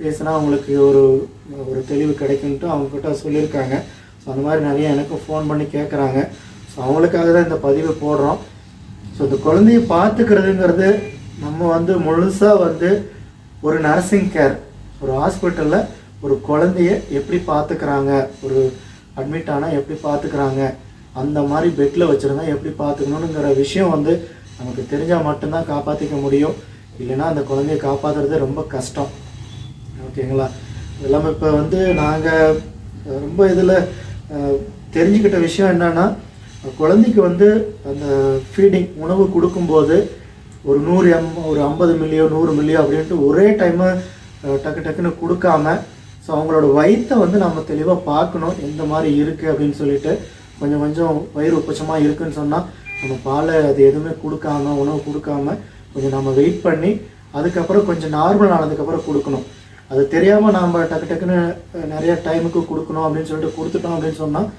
பேசுனா அவங்களுக்கு ஒரு தெளிவு கிடைக்குன்ட்டு அவங்கக்கிட்ட சொல்லியிருக்காங்க. ஸோ அந்த மாதிரி நிறைய எனக்கும் ஃபோன் பண்ணி கேட்குறாங்க. ஸோ அவங்களுக்காக தான் இந்த பதிவு போடுறோம். ஸோ இந்த குழந்தைய பார்த்துக்கிறதுங்கிறது நம்ம வந்து முழுசாக வந்து ஒரு நர்சிங் கேர், ஒரு ஹாஸ்பிட்டலில் ஒரு குழந்தைய எப்படி பார்த்துக்கிறாங்க, ஒரு அட்மிட் ஆனால் எப்படி பார்த்துக்கிறாங்க, அந்த மாதிரி பெட்டில் வச்சுருந்தா எப்படி பார்த்துக்கணுங்கிற விஷயம் வந்து நமக்கு தெரிஞ்சால் மட்டும்தான் காப்பாற்றிக்க முடியும். இல்லைன்னா அந்த குழந்தைய காப்பாற்றுறது ரொம்ப கஷ்டம். ஓகேங்களா? இதெல்லாம் இப்போ வந்து நாங்கள் ரொம்ப இதில் தெரிஞ்சுக்கிட்ட விஷயம் என்னென்னா, குழந்தைக்கு வந்து அந்த ஃபீடிங் உணவு கொடுக்கும்போது ஒரு 50 மில்லியோ 100 மில்லியோ அப்படின்ட்டு ஒரே டைமு டக்குன்னு கொடுக்காம, ஸோ அவங்களோட வயிற்றை வந்து நம்ம தெளிவாக பார்க்கணும் எந்த மாதிரி இருக்குது அப்படின்னு சொல்லிட்டு. கொஞ்சம் வயிறு உப்பச்சமாக இருக்குதுன்னு சொன்னால் நம்ம பாலை அது எதுவுமே கொடுக்காம, உணவு கொடுக்காம கொஞ்சம் நம்ம வெயிட் பண்ணி அதுக்கப்புறம் கொஞ்சம் நார்மல் ஆனதுக்கப்புறம் கொடுக்கணும். அது தெரியாமல் நாம் டக்குன்னு நிறைய டைமுக்கு கொடுக்கணும் அப்படின்னு சொல்லிட்டு கொடுத்துட்டோம் அப்படின்னு சொன்னால்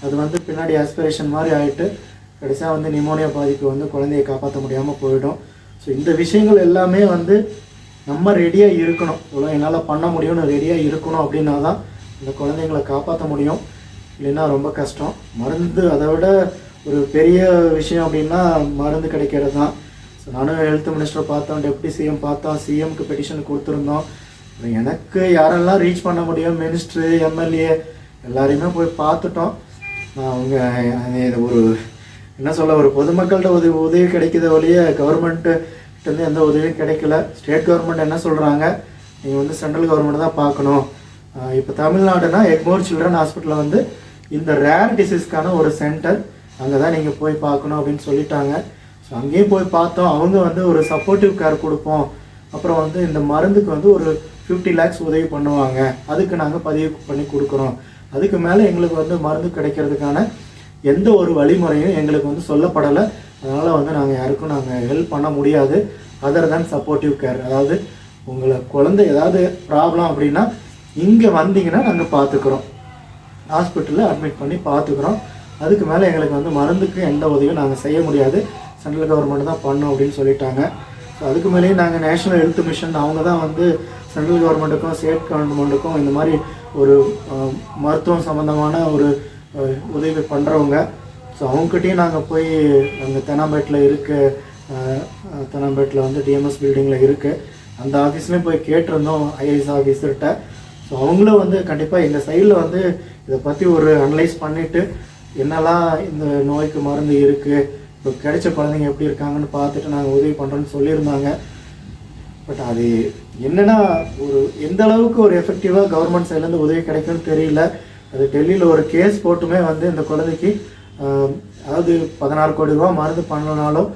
அது வந்து பின்னாடி ஆஸ்பிரேஷன் மாதிரி ஆகிட்டு கடைசியாக வந்து நிமோனியா பாதிப்பு வந்து குழந்தையை காப்பாற்ற முடியாமல் போயிடும். ஸோ இந்த விஷயங்கள் எல்லாமே வந்து நம்ம ரெடியாக இருக்கணும். இவ்வளோ என்னால் பண்ண முடியும்னு ரெடியாக இருக்கணும் அப்படின்னா தான் இந்த குழந்தைங்களை காப்பாற்ற முடியும். இல்லைன்னா ரொம்ப கஷ்டம். மருந்து அதை விட ஒரு பெரிய விஷயம் அப்படின்னா மருந்து கிடைக்கிறது தான். ஸோ நானும் ஹெல்த் மினிஸ்டர் பார்த்தோம், டெப்டி சிஎம் பார்த்தோம், சிஎம்க்கு பெட்டிஷன் கொடுத்துருந்தோம். எனக்கு யாரெல்லாம் ரீச் பண்ண முடியும், மினிஸ்ட்ரு, எம்எல்ஏ எல்லாரையுமே போய் பார்த்துட்டோம். அவங்க ஒரு என்ன சொல்ல, ஒரு பொதுமக்கள்கிட்ட உதவி கிடைக்கிற வழியே கவர்மெண்ட்டு எந்த உதவியும் கிடைக்கல. ஸ்டேட் கவர்மெண்ட் என்ன சொல்கிறாங்க, நீங்கள் வந்து சென்ட்ரல் கவர்மெண்ட் தான் பார்க்கணும். இப்போ தமிழ்நாடுனா எக்மோர் சில்ட்ரன் ஹாஸ்பிட்டலில் வந்து இந்த ரேர் டிசீஸ்க்கான ஒரு சென்டர், அங்கே தான் நீங்கள் போய் பார்க்கணும் அப்படின்னு சொல்லிட்டாங்க. ஸோ அங்கேயும் போய் பார்த்தோம். அவங்க வந்து ஒரு சப்போர்ட்டிவ் கேர் கொடுப்போம், அப்புறம் வந்து இந்த மருந்துக்கு வந்து ஒரு 50 lakhs உதவி பண்ணுவாங்க, அதுக்கு நாங்கள் பதிவு பண்ணி கொடுக்குறோம். அதுக்கு மேலே எங்களுக்கு வந்து மருந்து கிடைக்கிறதுக்கான எந்த ஒரு வழிமுறையும் எங்களுக்கு வந்து சொல்லப்படலை. அதனால் வந்து நாங்கள் யாருக்கும் ஹெல்ப் பண்ண முடியாது. Other than supportive care. அதாவது உங்களை குழந்தை ஏதாவது ப்ராப்ளம் அப்படின்னா இங்கே வந்தீங்கன்னா நாங்கள் பார்த்துக்குறோம். ஹாஸ்பிட்டலில் அட்மிட் பண்ணி பார்த்துக்குறோம். அதுக்கு மேலே எங்களுக்கு வந்து மருந்துக்கு எந்த உதவியும் நாங்கள் செய்ய முடியாது, சென்ட்ரல் கவர்மெண்ட் தான் பண்ணோம் அப்படின்னு சொல்லிட்டாங்க. ஸோ அதுக்கு மேலேயே நாங்கள் நேஷ்னல் ஹெல்த் மிஷன் அவங்க தான் வந்து சென்ட்ரல் கவர்மெண்ட்டுக்கும் ஸ்டேட் கவர்மெண்ட்டுக்கும் இந்த மாதிரி ஒரு மருத்துவம் சம்மந்தமான ஒரு உதவி பண்ணுறவங்க. ஸோ அவங்ககிட்டையும் நாங்கள் போய் அங்கே தெனாம்பேட்டில் தெனாம்பேட்டில் வந்து டிஎம்எஸ் பில்டிங்கில் இருக்குது, அந்த ஆஃபீஸ்லேயும் போய் கேட்டிருந்தோம் ஐஏஎஸ் ஆஃபீஸர்கிட்ட. ஸோ அவங்களும் வந்து கண்டிப்பாக எங்கள் சைடில் வந்து இதை பற்றி ஒரு அனலைஸ் பண்ணிவிட்டு என்னெல்லாம் இந்த நோய்க்கு மருந்து இருக்குது, இப்போ கிடைச்ச குழந்தைங்க எப்படி இருக்காங்கன்னு பார்த்துட்டு நாங்கள் உதவி பண்ணுறோன்னு சொல்லியிருந்தாங்க. பட் அது என்னென்னா ஒரு எந்த அளவுக்கு ஒரு எஃபெக்டிவாக கவர்மெண்ட் சைட்லேருந்து உதவி கிடைக்கும்னு தெரியல. அது டெல்லியில் ஒரு கேஸ் போட்டுமே வந்து இந்த குழந்தைக்கு அதாவது 16 கோடி ரூபா மருந்து பண்ணனாலும்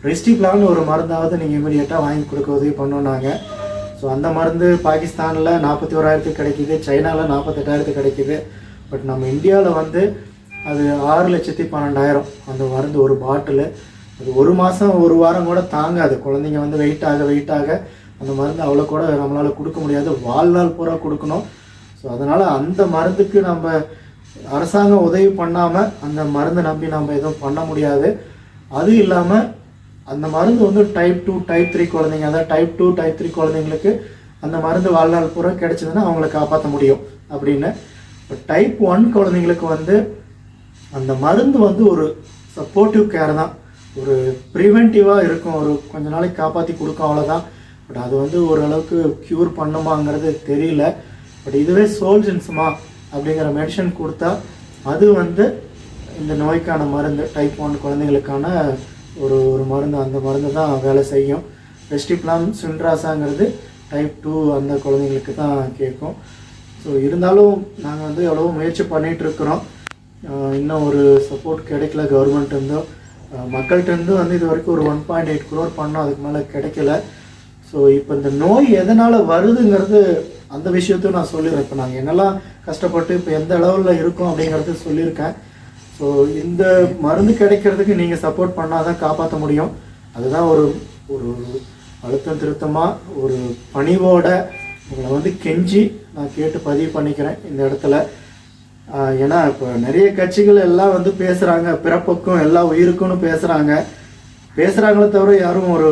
ரெஸ்டிப்லான்னு ஒரு மருந்தாவது நீங்கள் இமீடியட்டாக வாங்கி கொடுக்க உதவி பண்ணோன்னாங்க. ஸோ அந்த மருந்து பாகிஸ்தானில் 41,000 கிடைக்கிது, சைனாவில் 48,000 கிடைக்கிது. பட் நம்ம இந்தியாவில் வந்து அது 6,12,000 அந்த மருந்து ஒரு பாட்டிலு. அது ஒரு மாதம் ஒரு வாரம் கூட தாங்காது. குழந்தைங்க வந்து வெயிட் ஆக அந்த மருந்து அவ்வளோ கூட நம்மளால் கொடுக்க முடியாது, வாழ்நாள் பூரா கொடுக்கணும். ஸோ அதனால் அந்த மருந்துக்கு நம்ம அரசாங்கம் உதவி பண்ணாமல் அந்த மருந்தை நம்பி நம்ம எதுவும் பண்ண முடியாது. அது இல்லாமல் அந்த மருந்து வந்து டைப் 2 டைப் 3 குழந்தைங்க, அதாவது டைப் 2 டைப் 3 குழந்தைங்களுக்கு அந்த மருந்து வாழ்நாள் பூரா கிடைச்சதுன்னா அவங்கள காப்பாற்ற முடியும் அப்படின்னு. இப்போ டைப் 1 குழந்தைங்களுக்கு வந்து அந்த மருந்து வந்து ஒரு சப்போர்ட்டிவ் கேர் தான், ஒரு ப்ரிவென்டிவாக இருக்கும், ஒரு கொஞ்ச நாளைக்கு காப்பாற்றி கொடுக்கும், அவ்வளோதான். பட் அது வந்து ஓரளவுக்கு க்யூர் பண்ணுமாங்கிறது தெரியல. பட் இதுவே சோல்ஜின்ஸுமா அப்படிங்கிற மெடிசன் கொடுத்தா அது வந்து இந்த நோய்க்கான மருந்து டைப் 1 குழந்தைங்களுக்கான ஒரு மருந்து, அந்த மருந்து தான் வேலை செய்யும். ரெஸ்டிப்லாம் சின்ட்ராசாங்கிறது டைப் 2 அந்த குழந்தைங்களுக்கு தான் கேட்கும். ஸோ இருந்தாலும் நாங்கள் வந்து எவ்வளவோ முயற்சி பண்ணிகிட்ருக்குறோம். இன்னும் ஒரு சப்போர்ட் கிடைக்கல கவர்மெண்ட்லேருந்தோ மக்கள்கிட்டருந்தும் வந்து இது வரைக்கும் ஒரு 1.8 crore பண்ணோம், அதுக்கு மேலே கிடைக்கல. ஸோ இப்போ இந்த நோய் எதனால் வருதுங்கிறது அந்த விஷயத்தையும் நான் சொல்லிடுறேன். இப்போ நாங்கள் என்னெல்லாம் கஷ்டப்பட்டு இப்போ எந்த அளவில் இருக்கோம் அப்படிங்கிறது சொல்லியிருக்கேன். ஸோ இந்த மருந்து கிடைக்கிறதுக்கு நீங்கள் சப்போர்ட் பண்ணால் தான் காப்பாற்ற முடியும். அதுதான் ஒரு ஒரு அழுத்தம் திருத்தமாக ஒரு பணிவோட உங்களை வந்து கெஞ்சி நான் கேட்டு பதிவு பண்ணிக்கிறேன் இந்த இடத்துல. ஏன்னா இப்போ நிறைய கட்சிகள் எல்லாம் வந்து பேசுகிறாங்க, பிறப்புக்கும் எல்லா உயிருக்கும்னு பேசுகிறாங்களே தவிர யாரும் ஒரு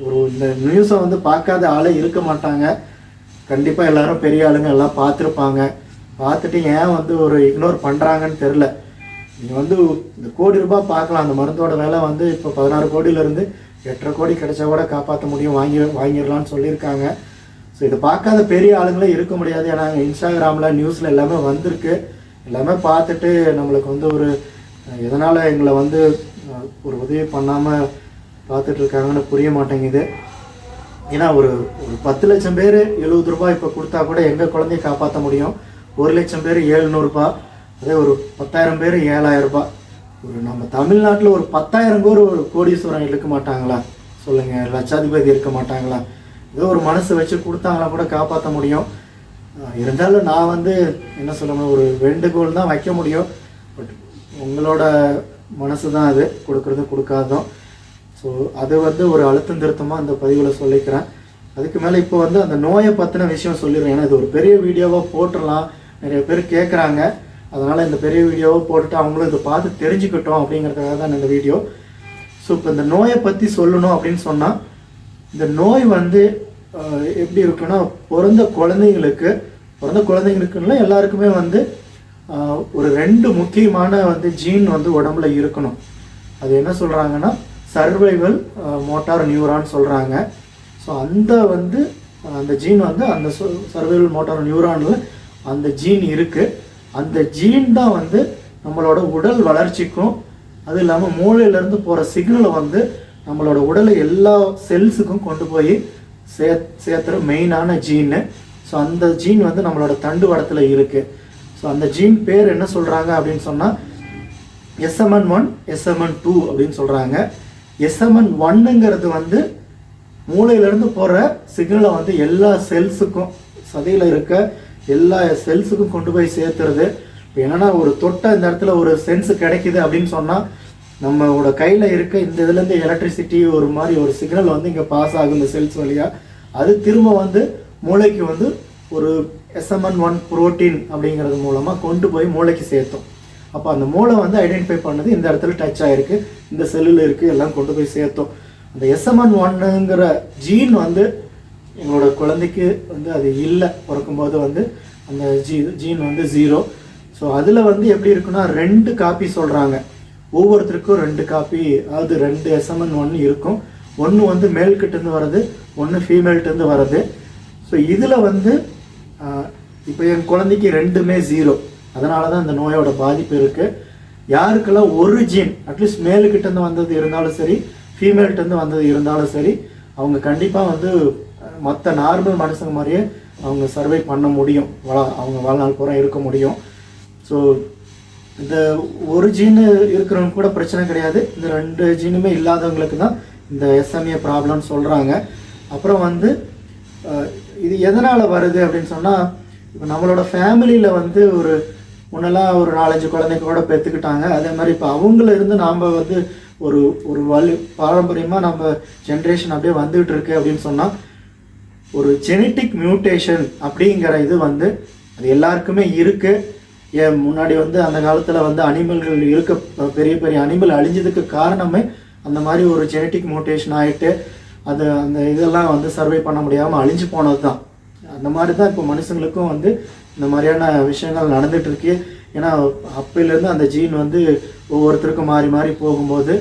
ஒரு இந்த நியூஸை வந்து பார்க்காத ஆளே இருக்க மாட்டாங்க. கண்டிப்பாக எல்லோரும் பெரிய ஆளுங்க எல்லாம் பார்த்துருப்பாங்க. பார்த்துட்டு ஏன் வந்து ஒரு இக்னோர் பண்ணுறாங்கன்னு தெரில. நீங்கள் வந்து இந்த கோடி ரூபாய் பார்க்கலாம், அந்த மருந்தோட விலை வந்து இப்போ 16 கோடியிலேருந்து 8.5 கோடி கிடைச்சா கூட காப்பாற்ற முடியும், வாங்கிடலான்னு சொல்லியிருக்காங்க. ஸோ இதை பார்க்காத பெரிய ஆளுங்களே இருக்க முடியாது. ஏன்னா இன்ஸ்டாகிராமில் நியூஸில் எல்லாமே வந்திருக்கு, எல்லாமே பார்த்துட்டு நம்மளுக்கு வந்து ஒரு எதனால் எங்களை வந்து ஒரு உதவி பண்ணாமல் பார்த்துட்ருக்காங்கன்னு புரிய மாட்டேங்குது. ஏன்னா ஒரு 10 லட்சம் பேர் 70 ரூபாய் இப்போ கொடுத்தா கூட எங்கள் குழந்தைய காப்பாற்ற முடியும். 1 லட்சம் பேர் 700 ரூபாய், அதே ஒரு 10,000 பேர் 7,000 ரூபாய். ஒரு நம்ம தமிழ்நாட்டில் ஒரு 10,000 பேர் ஒரு கோடீஸ்வரன் இருக்க மாட்டாங்களா சொல்லுங்கள், லட்சாதிபதி இருக்க மாட்டாங்களா? ஏதோ ஒரு மனசு வச்சு கொடுத்தாங்களா கூட காப்பாற்ற முடியும். இருந்தாலும் நான் வந்து என்ன சொல்லணும், ஒரு வேண்டுகோள் தான் வைக்க முடியும். பட் உங்களோட மனசு தான் அது, கொடுக்குறது கொடுக்காததும். ஸோ அது வந்து ஒரு அழுத்தம் திருத்தமாக அந்த பதிவில் சொல்லிக்கிறேன். அதுக்கு மேலே இப்போ வந்து அந்த நோயை பற்றின விஷயம் சொல்லிடுறேன். ஏன்னா இது ஒரு பெரிய வீடியோவாக போட்டுடலாம், நிறைய பேர் கேட்குறாங்க. அதனால் இந்த பெரிய வீடியோவை போட்டுட்டு அவங்களும் இதை பார்த்து தெரிஞ்சுக்கிட்டோம் அப்படிங்கிறதுக்காக தான் இந்த வீடியோ. ஸோ இப்போ இந்த நோயை பற்றி சொல்லணும் அப்படின்னு சொன்னால், இந்த நோய் வந்து எப்படி இருக்குன்னா, பிறந்த குழந்தைங்களுக்குன்னா எல்லாருக்குமே வந்து ஒரு 2 முக்கியமான வந்து ஜீன் வந்து உடம்புல இருக்கணும். அது என்ன சொல்கிறாங்கன்னா சர்வைவல் மோட்டார் நியூரான் சொல்கிறாங்க. ஸோ அந்த ஜீன் வந்து அந்த சர்வைவல் மோட்டார் நியூரானில் அந்த ஜீன் இருக்குது. அந்த ஜீன் தான் வந்து நம்மளோட உடல் வளர்ச்சிக்கும், அது இல்லாமல் மூளையிலேருந்து போகிற சிக்னலை வந்து நம்மளோட உடலை எல்லா செல்ஸுக்கும் கொண்டு போய் சேர்த்துற மெயினான ஜீனு. ஸோ அந்த ஜீன் வந்து நம்மளோட தண்டு வடத்தில் இருக்குது. ஸோ அந்த ஜீன் பேர் என்ன சொல்கிறாங்க அப்படின்னு சொன்னால் SMN1 SMN2 அப்படின்னு சொல்கிறாங்க. SMN1ங்கிறது வந்து மூளையிலேருந்து போகிற சிக்னலை வந்து எல்லா செல்ஸுக்கும், சதையில் இருக்க எல்லா செல்ஸுக்கும் கொண்டு போய் சேர்த்துறது. இப்போ என்னென்னா ஒரு தொட்ட இந்த இடத்துல ஒரு சென்ஸ் கிடைக்கிது அப்படின்னு சொன்னால், நம்மளோட கையில் இருக்க இந்த இதுலேருந்து எலக்ட்ரிசிட்டி ஒரு மாதிரி ஒரு சிக்னல் வந்து இங்கே பாஸ் ஆகும் இந்த செல்ஸ் வழியாக. அது திரும்ப வந்து மூளைக்கு வந்து ஒரு SMN1 புரோட்டீன் அப்படிங்கிறது மூலமாக கொண்டு போய் மூளைக்கு சேர்த்தோம். அப்போ அந்த மூளை வந்து ஐடென்டிஃபை பண்ணது இந்த இடத்துல டச் ஆகிருக்கு, இந்த செல்லில் இருக்குது, எல்லாம் கொண்டு போய் சேர்த்தோம். அந்த SMN1ங்கிற ஜீன் வந்து எங்களோட குழந்தைக்கு வந்து அது இல்லை, பிறக்கும்போது வந்து அந்த ஜீன் வந்து 0. ஸோ அதில் வந்து எப்படி இருக்குன்னா 2 காப்பி சொல்கிறாங்க, ஒவ்வொருத்தருக்கும் 2 காப்பி, அதாவது 2 SMN1 இருக்கும். ஒன்று வந்து மேல்கிட்டேருந்து வர்றது, ஒன்று ஃபீமேல்கிட்டேருந்து வர்றது. ஸோ இதில் வந்து இப்போ என் குழந்தைக்கு 2மே 0, அதனால தான் இந்த நோயோட பாதிப்பு இருக்குது. யாருக்கெல்லாம் ஒரு ஜீன் அட்லீஸ்ட் மேலுக்கிட்டேருந்து வந்தது இருந்தாலும் சரி, ஃபீமேல்கிட்டேருந்து வந்தது இருந்தாலும் சரி, அவங்க கண்டிப்பாக வந்து மற்ற நார்மல் மனுஷங்க மாதிரியே அவங்க சர்வை பண்ண முடியும், அவங்க வாழ்நாள் பூரா இருக்க முடியும். ஸோ இந்த ஒரு ஜீனு இருக்கிறவங்க கூட பிரச்சனை கிடையாது, இந்த 2 ஜீனுமே இல்லாதவங்களுக்கு தான் இந்த SMA ப்ராப்ளம்னு சொல்கிறாங்க. அப்புறம் வந்து இது எதனால் வருது அப்படின்னு சொன்னால், இப்போ நம்மளோட ஃபேமிலியில் வந்து முன்னெல்லாம் ஒரு 4-5 குழந்தைக்கூட பெற்றுக்கிட்டாங்க. அதே மாதிரி இப்போ அவங்கள இருந்து நாம் வந்து ஒரு பாரம்பரியமாக நம்ம ஜென்ரேஷன் அப்படியே வந்துகிட்டு இருக்கு அப்படின்னு சொன்னால், ஒரு ஜெனட்டிக் மியூட்டேஷன் அப்படிங்கிற இது வந்து அது எல்லாருக்குமே இருக்குது. ஏன் முன்னாடி வந்து அந்த காலத்தில் வந்து அனிமல்கள் பெரிய பெரிய அனிமல் அழிஞ்சதுக்கு காரணமே அந்த மாதிரி ஒரு ஜெனட்டிக் மியூட்டேஷன் ஆகிட்டு அந்த இதெல்லாம் வந்து சர்வை பண்ண முடியாமல் அழிஞ்சு போனது தான். அந்த மாதிரி தான் இப்போ மனுஷங்களுக்கும் வந்து இந்த மாதிரியான விஷயங்கள் நடந்துகிட்ருக்கு. ஏன்னா அப்போலேருந்து அந்த ஜீன் வந்து ஒவ்வொருத்தருக்கும் மாறி மாறி போகும்போது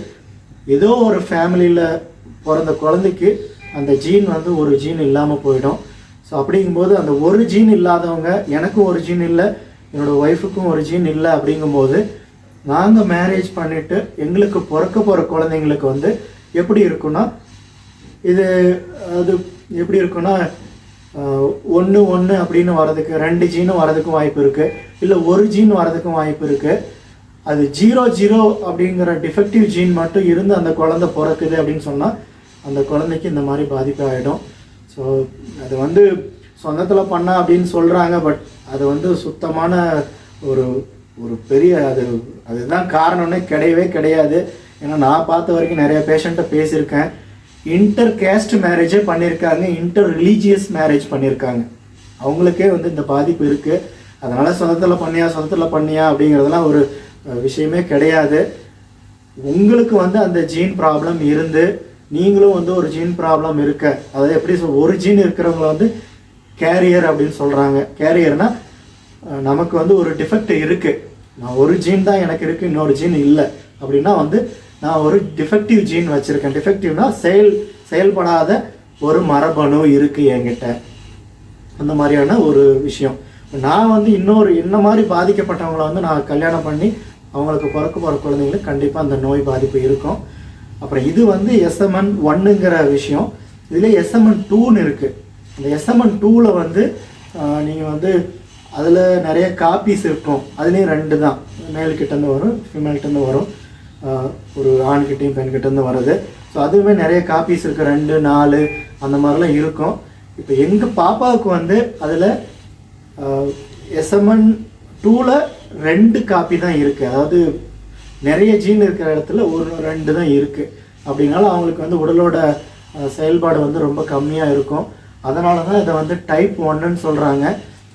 ஏதோ ஒரு ஃபேமிலியில் பிறந்த குழந்தைக்கு அந்த ஜீன் வந்து ஒரு ஜீன் இல்லாமல் போயிடும். ஸோ அப்படிங்கும்போது அந்த ஒரு ஜீன் இல்லாதவங்க, எனக்கும் ஒரு ஜீன் இல்லை, என்னோடய ஒய்ஃபுக்கும் ஒரு ஜீன் இல்லை, அப்படிங்கும்போது நாங்கள் மேரேஜ் பண்ணிவிட்டு எங்களுக்கு பிறக்க போகிற குழந்தைங்களுக்கு வந்து எப்படி இருக்குன்னா, அது எப்படி இருக்குன்னா 1 அப்படின்னு வர்றதுக்கு 2 ஜீனும் வர்றதுக்கும் வாய்ப்பு இருக்குது, இல்லை ஒரு ஜீன் வர்றதுக்கும் வாய்ப்பு இருக்குது. அது 0 அப்படிங்கிற டிஃபெக்டிவ் ஜீன் மட்டும் இருந்து அந்த குழந்தை பிறக்குது அப்படின்னு சொன்னால் அந்த குழந்தைக்கு இந்த மாதிரி பாதிப்பு ஆகிடும். ஸோ அது வந்து சொந்தத்தில் பண்ணா அப்படின்னு சொல்கிறாங்க, பட் அது வந்து சுத்தமான ஒரு பெரிய அதுதான் காரணம்னே கிடையவே கிடையாது. ஏன்னா நான் பார்த்த வரைக்கும் நிறைய பேஷண்ட்டை பேசியிருக்கேன், இன்டர் கேஸ்ட் மேரேஜே பண்ணியிருக்காங்க, இன்டர் ரிலீஜியஸ் மேரேஜ் பண்ணியிருக்காங்க, அவங்களுக்கே வந்து இந்த பாதிப்பு இருக்குது. அதனால் சொந்தத்தில் பண்ணியா அப்படிங்கிறதுலாம் ஒரு விஷயமே கிடையாது. உங்களுக்கு வந்து அந்த ஜீன் ப்ராப்ளம் இருந்து நீங்களும் வந்து ஒரு ஜீன் ப்ராப்ளம் இருக்க, அதாவது எப்படி ஒரு ஜீன் இருக்கிறவங்கள வந்து கேரியர் அப்படின்னு சொல்கிறாங்க. கேரியர்னால் நமக்கு வந்து ஒரு டிஃபெக்ட் இருக்குது, நான் ஒரு ஜீன் தான் எனக்கு இருக்குது, இன்னொரு ஜீன் இல்லை அப்படின்னா வந்து நான் ஒரு டிஃபெக்டிவ் ஜீன் வச்சுருக்கேன். டிஃபெக்டிவ்னா செயல்படாத ஒரு மரபணு இருக்குது என்கிட்ட, அந்த மாதிரியான ஒரு விஷயம். நான் வந்து என்ன மாதிரி பாதிக்கப்பட்டவங்களை வந்து நான் கல்யாணம் பண்ணி அவங்களுக்கு பிறக்க போகிற குழந்தைங்களுக்கு கண்டிப்பாக அந்த நோய் பாதிப்பு இருக்கும். அப்புறம் இது வந்து SMN1ங்கிற விஷயம். இதில் SMN2ன்னு இருக்குது. இந்த SMN2வில் வந்து நீங்கள் வந்து அதில் நிறைய காப்பீஸ் இருக்கும், அதுலேயும் 2 தான், மேல்கிட்டேருந்து வரும், ஃபீமேல்கிட்டேருந்து வரும், ஒரு ஆண்கிட்டையும் பெண்கிட்டேருந்து வருது. ஸோ அதுவுமே நிறைய காப்பீஸ் இருக்குது, 2, 4 அந்த மாதிரிலாம் இருக்கும். இப்போ எங்கள் பாப்பாவுக்கு வந்து அதில் SMN2வில் 2 காப்பி தான் இருக்குது, அதாவது நிறைய ஜீன் இருக்கிற இடத்துல 2 தான் இருக்குது. அப்படின்னாலும் அவங்களுக்கு வந்து உடலோட செயல்பாடு வந்து ரொம்ப கம்மியாக இருக்கும். அதனால தான் இதை வந்து டைப் 1ன்னு சொல்கிறாங்க.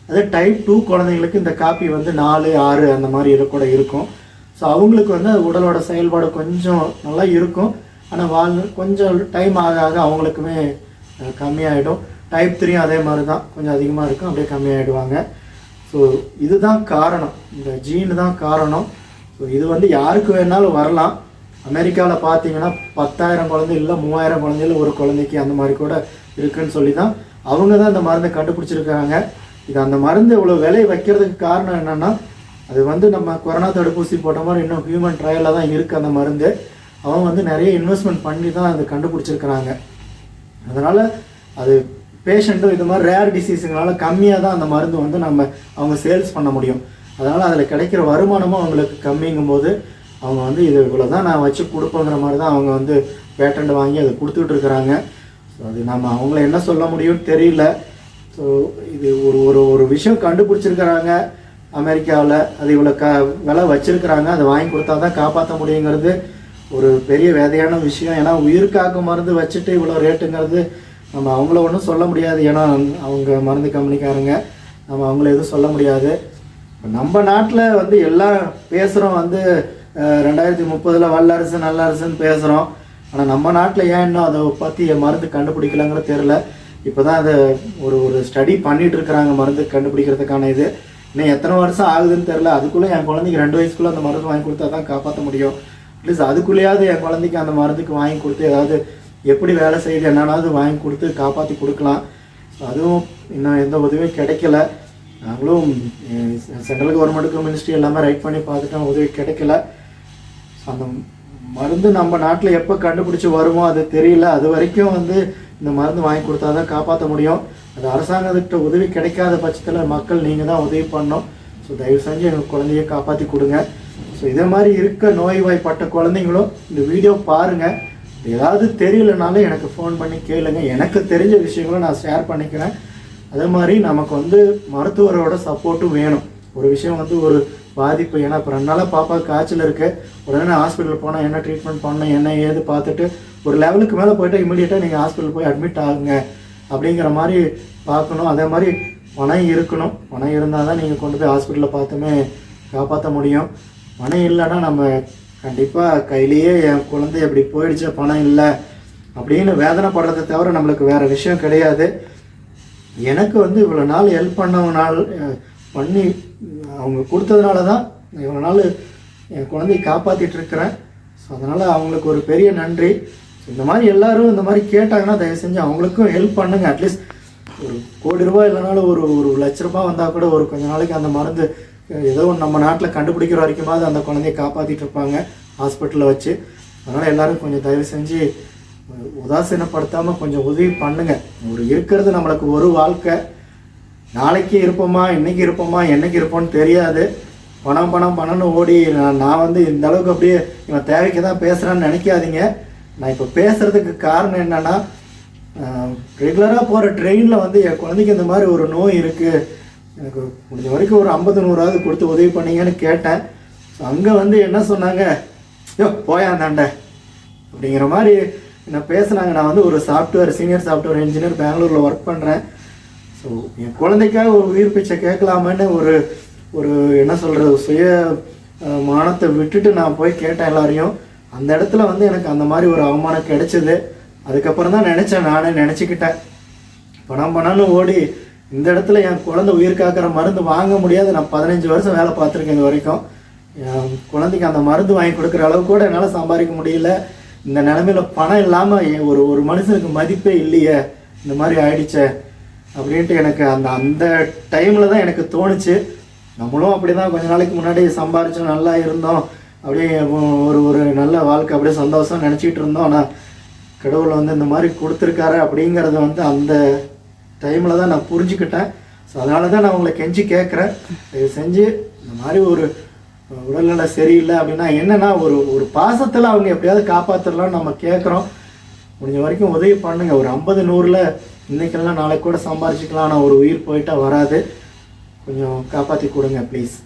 அதே டைப் 2 குழந்தைங்களுக்கு இந்த காப்பி வந்து 4, 6 அந்த மாதிரி கூட இருக்கும். ஸோ அவங்களுக்கு வந்து உடலோட செயல்பாடு கொஞ்சம் நல்லா இருக்கும், ஆனால் கொஞ்சம் டைம் ஆக ஆக அவங்களுக்குமே கம்மியாயிடும். டைப் 3 அதே மாதிரி தான், கொஞ்சம் அதிகமாக இருக்கும், அப்படியே கம்மியாயிடுவாங்க. ஸோ இதுதான் காரணம், இந்த ஜீனு தான் காரணம். ஸோ இது வந்து யாருக்கு வேணாலும் வரலாம். அமெரிக்காவில் பார்த்தீங்கன்னா 10,000 குழந்தை இல்லை 3,000 குழந்தையில் ஒரு குழந்தைக்கு அந்த மாதிரி கூட இருக்குதுன்னு சொல்லி தான் அவங்க தான் இந்த மருந்தை கண்டுபிடிச்சிருக்காங்க. இது அந்த மருந்து இவ்வளோ விலை வைக்கிறதுக்கு காரணம் என்னென்னா, அது வந்து நம்ம கொரோனா தடுப்பூசி போட்ட மாதிரி இன்னும் ஹியூமன் ட்ரையலில் தான் இருக்குது அந்த மருந்து. அவங்க வந்து நிறைய இன்வெஸ்ட்மெண்ட் பண்ணி தான் அதை கண்டுபிடிச்சிருக்கிறாங்க. அதனால் அது பேஷண்ட்டும் இது மாதிரி ரேர் டிசீஸுங்களால கம்மியாக தான் அந்த மருந்து வந்து அவங்க சேல்ஸ் பண்ண முடியும். அதனால் அதில் கிடைக்கிற வருமானமும் அவங்களுக்கு கம்மிங்கும் போது அவங்க வந்து இது இவ்வளோ தான் நான் வச்சு கொடுப்போங்கிற மாதிரி தான் அவங்க வந்து பேட்டன்ட் வாங்கி அதை கொடுத்துட்டு இருக்கிறாங்க. ஸோ அது நம்ம அவங்கள என்ன சொல்ல முடியும்னு தெரியல. ஸோ இது ஒரு விஷயம் கண்டுபிடிச்சிருக்கிறாங்க அமெரிக்காவில், அது இவ்வளோ விலை வச்சுருக்கிறாங்க, அதை வாங்கி கொடுத்தா தான் காப்பாற்ற முடியுங்கிறது ஒரு பெரிய வேதையான விஷயம். ஏன்னா உயிர்காக்கும் மருந்து வச்சுட்டு இவ்வளோ ரேட்டுங்கிறது நம்ம அவங்கள ஒன்றும் சொல்ல முடியாது, ஏன்னா அவங்க மருந்து கம்பெனிக்காரங்க. நம்ம அவங்கள எதுவும் சொல்ல முடியாது. நம்ம நாட்டில் வந்து எல்லாம் பேசுகிறோம், வந்து 2030 வல்லரசு நல்ல அரசுன்னு பேசுகிறோம். ஆனால் நம்ம நாட்டில் ஏன் இன்னும் அதை பற்றி மருந்து கண்டுபிடிக்கலங்கிற தெரில. இப்போ தான் அதை ஒரு ஸ்டடி பண்ணிகிட்டு இருக்கிறாங்க மருந்து கண்டுபிடிக்கிறதுக்கான. இது இன்னும் எத்தனை வருஷம் ஆகுதுன்னு தெரில. அதுக்குள்ளே என் குழந்தைக்கு 2 வயசுக்குள்ளே அந்த மருந்து வாங்கி கொடுத்தா தான் காப்பாற்ற முடியும். அட்லீஸ்ட் அதுக்குள்ளேயாவது என் குழந்தைக்கு அந்த மருந்துக்கு வாங்கி கொடுத்து ஏதாவது எப்படி வேலை செய்யுது என்னன்னாவது வாங்கி கொடுத்து காப்பாற்றி கொடுக்கலாம். அதுவும் இன்னும் எந்த உதவியும் கிடைக்கல. நாங்களும் சென்ட்ரல் கவர்மெண்ட்டுக்கு மினிஸ்ட்ரி எல்லாமே ரைட் பண்ணி பார்த்துட்டோம், உதவி கிடைக்கல. அந்த மருந்து நம்ம நாட்டில் எப்போ கண்டுபிடிச்சி வருமோ அது தெரியல. அது வரைக்கும் வந்து இந்த மருந்து வாங்கி கொடுத்தா தான் காப்பாற்ற முடியும். அது அரசாங்கத்துக்கிட்ட உதவி கிடைக்காத பட்சத்தில் மக்கள் நீங்கள் தான் உதவி பண்ணணும். ஸோ தயவு செஞ்சு எங்கள் குழந்தைய காப்பாற்றி கொடுங்க. ஸோ இதே மாதிரி இருக்க நோய்வாய்ப்பட்ட குழந்தைங்களும் இந்த வீடியோ பாருங்கள். ஏதாவது தெரியலனாலும் எனக்கு ஃபோன் பண்ணி கேளுங்க. எனக்கு தெரிஞ்ச விஷயங்களும் நான் ஷேர் பண்ணிக்கிறேன். அதே மாதிரி நமக்கு வந்து மருத்துவரோட சப்போர்ட்டும் வேணும். ஒரு விஷயம் வந்து ஒரு பாதிப்பு, ஏன்னா இப்போ 2 நாளாக பாப்பா காய்ச்சல் இருக்குது, உடனே ஹாஸ்பிட்டல் போனால் என்ன ட்ரீட்மெண்ட் பண்ணணும் என்ன ஏது பார்த்துட்டு ஒரு லெவலுக்கு மேலே போய்ட்டு இமீடியட்டாக நீங்கள் ஹாஸ்பிட்டல் போய் அட்மிட் ஆகுங்க அப்படிங்கிற மாதிரி பார்க்கணும். அதே மாதிரி பணம் இருக்கணும். பணம் இருந்தால் தான் நீங்கள் கொண்டு போய் ஹாஸ்பிட்டலில் பார்த்துமே காப்பாற்ற முடியும். பணம் இல்லைன்னா நம்ம கண்டிப்பாக கையிலேயே என் குழந்தை எப்படி போயிடுச்சு பணம் இல்லை அப்படின்னு வேதனைப்படுறதை தவிர நம்மளுக்கு வேறு விஷயம் கிடையாது. எனக்கு வந்து இவ்வளோ நாள் ஹெல்ப் பண்ணி அவங்க கொடுத்ததுனால தான் இவ்வளோ நாள் என் குழந்தையை காப்பாற்றிட்டுருக்கிறேன். ஸோ அதனால் அவங்களுக்கு ஒரு பெரிய நன்றி. இந்த மாதிரி எல்லோரும் இந்த மாதிரி கேட்டாங்கன்னா தயவு செஞ்சு அவங்களுக்கும் ஹெல்ப் பண்ணுங்கள். அட்லீஸ்ட் ஒரு கோடி ரூபாய் இல்லைனாலும் ஒரு லட்ச ரூபாய் வந்தால் கூட ஒரு கொஞ்ச நாளைக்கு அந்த மருந்து ஏதோ நம்ம நாட்டில் கண்டுபிடிக்கிற வரைக்குமாவது அந்த குழந்தைய காப்பாற்றிட்டு இருப்பாங்க ஹாஸ்பிட்டலில் வச்சு. அதனால் எல்லோரும் கொஞ்சம் தயவு செஞ்சு உதாசீனப்படுத்தாமல் கொஞ்சம் உதவி பண்ணுங்கள். ஒரு இருக்கிறது நம்மளுக்கு ஒரு வாழ்க்கை. நாளைக்கு இருப்போமா, இன்றைக்கி இருப்போமா, என்னைக்கு இருப்போம்னு தெரியாது. பணம்னு ஓடி நான் வந்து இந்த அளவுக்கு அப்படியே இவன் தேவைக்கு தான் பேசுகிறான்னு நினைக்காதீங்க. நான் இப்போ பேசுகிறதுக்கு காரணம் என்னென்னா, ரெகுலராக போகிற ட்ரெயினில் வந்து என் குழந்தைக்கு இந்த மாதிரி ஒரு நோய் இருக்குது, எனக்கு முடிஞ்ச வரைக்கும் ஒரு 50-100 கொடுத்து உதவி பண்ணீங்கன்னு கேட்டேன். ஸோ அங்கே வந்து என்ன சொன்னாங்க, போயாந்தாண்ட அப்படிங்கிற மாதிரி என்ன பேசுனாங்க. நான் வந்து ஒரு சீனியர் சாஃப்ட்வேர் இன்ஜினியர் பெங்களூரில் ஒர்க் பண்ணுறேன். ஸோ என் குழந்தைக்காக ஒரு உயிர் பிச்சை கேட்கலாமன்னு ஒரு என்ன சொல்கிறது சுய மானத்தை விட்டுட்டு நான் போய் கேட்டேன் எல்லாரையும். அந்த இடத்துல வந்து எனக்கு அந்த மாதிரி ஒரு அவமானம் கிடைச்சிது. அதுக்கப்புறம் தான் நானே நினச்சிக்கிட்டேன், பணம்னு ஓடி இந்த இடத்துல என் குழந்தை உயிர் காக்கிற மருந்து வாங்க முடியாது. நான் 15 வருஷம் வேலை பார்த்துருக்கேன் இது வரைக்கும். என் குழந்தைக்கு அந்த மருந்து வாங்கி கொடுக்குற அளவு கூட என்னால் சம்பாதிக்க முடியல. இந்த நிலமையில் பணம் இல்லாமல் ஒரு மனுஷனுக்கு மதிப்பே இல்லையே, இந்த மாதிரி ஆயிடுச்சே அப்படின்ட்டு எனக்கு அந்த டைமில் தான் எனக்கு தோணுச்சு. நம்மளும் அப்படி தான் கொஞ்ச நாளைக்கு முன்னாடி சம்பாரித்து நல்லா இருந்தோம், அப்படியே ஒரு நல்ல வாழ்க்கை அப்படியே சந்தோஷம் நினச்சிக்கிட்டு இருந்தோம். ஆனால் கடவுள் வந்து இந்த மாதிரி கொடுத்துருக்காரு அப்படிங்கிறத வந்து அந்த டைமில் தான் நான் புரிஞ்சுக்கிட்டேன். ஸோ அதனால தான் நான் உங்களை கெஞ்சி கேட்குறேன், தயவு செஞ்சு இந்த மாதிரி ஒரு உடல்நல சரியில்லை அப்படின்னா என்னென்னா ஒரு பாசத்தில் அவங்க எப்படியாவது காப்பாற்றலாம்னு நம்ம கேட்குறோம். முடிஞ்ச வரைக்கும் உதவி பண்ணுங்கள். ஒரு 50-100 இன்றைக்கெல்லாம் நாளைக்கு கூட சம்பாரிச்சிக்கலாம். ஆனால் ஒரு உயிர் போயிட்டா வராது. கொஞ்சம் காப்பாற்றி கொடுங்க ப்ளீஸ்.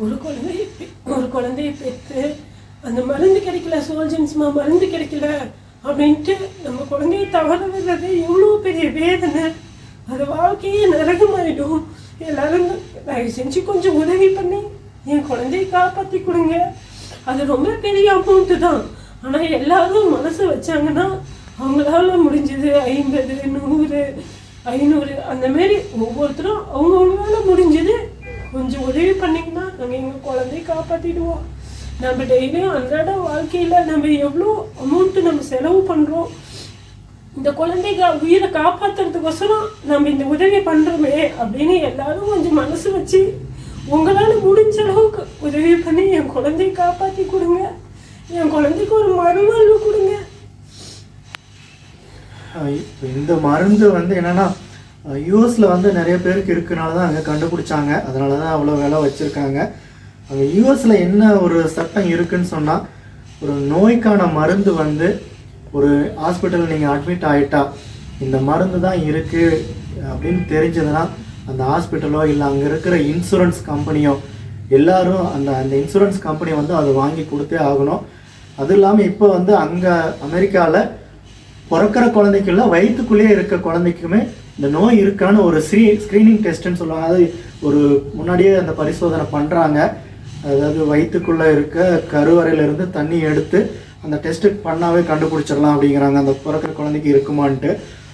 ஒரு குழந்தைய பெற்று அந்த மருந்து கிடைக்கல, சோல்ஜன்ஸ்மா மருந்து கிடைக்கல அப்படின்ட்டு நம்ம குழந்தைய தவற விடுறது எவ்வளோ பெரிய வேதனை. அது வாழ்க்கையே நரகமாயிடும். எல்லாரும் தயவு செஞ்சு கொஞ்சம் உதவி பண்ணி என் குழந்தைய காப்பாற்றி கொடுங்க. அது ரொம்ப பெரிய அமௌண்ட்டு தான். ஆனால் எல்லாரும் மனசு வச்சாங்கன்னா அவங்களால முடிஞ்சது 50, 100, 500 அந்த மாரி ஒவ்வொருத்தரும் அவங்கவுங்களால முடிஞ்சது கொஞ்சம் உதவி பண்ணிங்கன்னா நாங்கள் எங்கள் குழந்தைய காப்பாற்றிடுவோம். நம்ம டெய்லியும் அன்றாட வாழ்க்கையில் நம்ம எவ்வளோ அமௌண்ட்டு நம்ம செலவு பண்ணுறோம். இந்த குழந்தைங்க உயிரை காப்பாற்றுறதுக்கோசரம் நம்ம இந்த உதவி பண்ணுறோமே அப்படின்னு எல்லாரும் கொஞ்சம் மனசு வச்சு உங்களால் முடிஞ்ச அளவுக்கு உதவி பண்ணி என் குழந்தைய காப்பாற்றி கொடுங்க. என் குழந்தைக்கு ஒரு மறுவாழ்வு கொடுங்க. இந்த மருந்து வந்து என்னென்னா யூஎஸில் வந்து நிறைய பேருக்கு இருக்கனால தான் அங்கே கண்டுபிடிச்சாங்க. அதனால தான் அவ்வளோ விலை வச்சுருக்காங்க. அங்கே யூஎஸில் என்ன ஒரு சட்டம் இருக்குதுன்னு சொன்னால், ஒரு நோய்க்கான மருந்து வந்து ஒரு ஹாஸ்பிட்டலில் நீங்கள் அட்மிட் ஆகிட்டா இந்த மருந்து தான் இருக்குது அப்படின்னு தெரிஞ்சதுன்னா அந்த ஹாஸ்பிட்டலோ இல்லை அங்கே இருக்கிற இன்சூரன்ஸ் கம்பெனியோ எல்லோரும் அந்த இன்சூரன்ஸ் கம்பெனி வந்து அதை வாங்கி கொடுத்தே ஆகணும். அது இல்லாமல் இப்போ வந்து அங்கே அமெரிக்காவில் பிறக்கிற குழந்தைக்குள்ள வயிற்றுக்குள்ளேயே இருக்க குழந்தைக்குமே இந்த நோய் இருக்கான்னு ஒரு ஸ்க்ரீனிங் டெஸ்ட்டுன்னு சொல்லுவாங்க. அது ஒரு முன்னாடியே அந்த பரிசோதனை பண்ணுறாங்க. அதாவது வயிற்றுக்குள்ளே இருக்க கருவறையிலேருந்து தண்ணி எடுத்து அந்த டெஸ்ட்டு பண்ணாவே கண்டுபிடிச்சிடலாம் அப்படிங்கிறாங்க, அந்த பிறக்கிற குழந்தைக்கு இருக்குமான்ட்டு.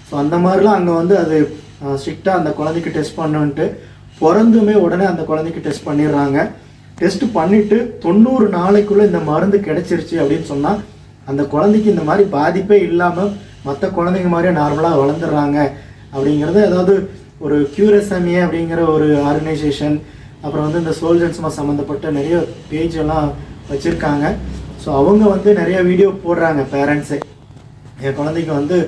ஸோ அந்த மாதிரிலாம் அங்கே வந்து அது ஸ்ட்ரிக்டாக அந்த குழந்தைக்கு டெஸ்ட் பண்ணுன்ட்டு பிறந்துமே உடனே அந்த குழந்தைக்கு டெஸ்ட் பண்ணிடுறாங்க. டெஸ்ட் பண்ணிவிட்டு 90 நாளைக்குள்ளே இந்த மருந்து கிடைச்சிருச்சு அப்படின்னு சொன்னால் அந்த குழந்தைக்கு இந்த மாதிரி பாதிப்பே இல்லாமல் மற்ற குழந்தைங்க மாதிரியே நார்மலாக வளர்ந்துடுறாங்க அப்படிங்கிறது. அதாவது ஒரு கியூரசமியே அப்படிங்கிற ஒரு ஆர்கனைசேஷன், அப்புறம் வந்து இந்த சோல்ஜன்ஸ்மா சம்மந்தப்பட்ட நிறைய பேஜ் எல்லாம் வச்சுருக்காங்க. ஸோ அவங்க வந்து நிறைய வீடியோ போடுறாங்க. பேரண்ட்ஸே என் குழந்தைக்கு வந்து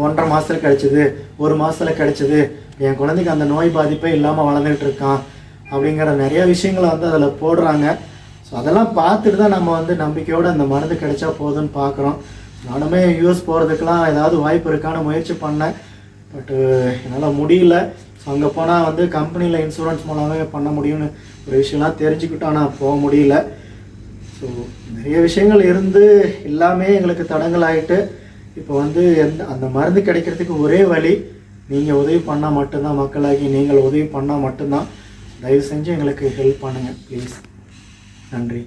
1.5 மாதத்தில் கிடச்சிது, 1 மாதத்தில் கிடச்சிது, என் குழந்தைக்கு அந்த நோய் பாதிப்பே இல்லாமல் வளர்ந்துக்கிட்டு இருக்கான் அப்படிங்கிற நிறைய விஷயங்களை வந்து அதில் போடுறாங்க. ஸோ அதெல்லாம் பார்த்துட்டு தான் நம்ம வந்து நம்பிக்கையோடு அந்த மருந்து கிடைச்சா போதும்னு பார்க்குறோம். நானுமே யூஎஸ் போகிறதுக்கெலாம் ஏதாவது வாய்ப்பு இருக்கான்னு முயற்சி பண்ணேன். பட்டு என்னால் முடியல. ஸோ அங்கே போனால் வந்து கம்பெனியில் இன்சூரன்ஸ் மூலமே பண்ண முடியும்னு ஒரு விஷயம்லாம் தெரிஞ்சுக்கிட்டோம், ஆனால் போக முடியல. ஸோ நிறைய விஷயங்கள் இருந்து எல்லாமே எங்களுக்கு தடங்கள் ஆகிட்டு இப்போ வந்து அந்த மருந்து கிடைக்கிறதுக்கு ஒரே வழி நீங்கள் உதவி பண்ணால் மட்டும்தான். மக்களாகி நீங்கள் உதவி பண்ணால் மட்டும்தான். தயவு செஞ்சு எங்களுக்கு ஹெல்ப் பண்ணுங்கள் ப்ளீஸ். நன்றி.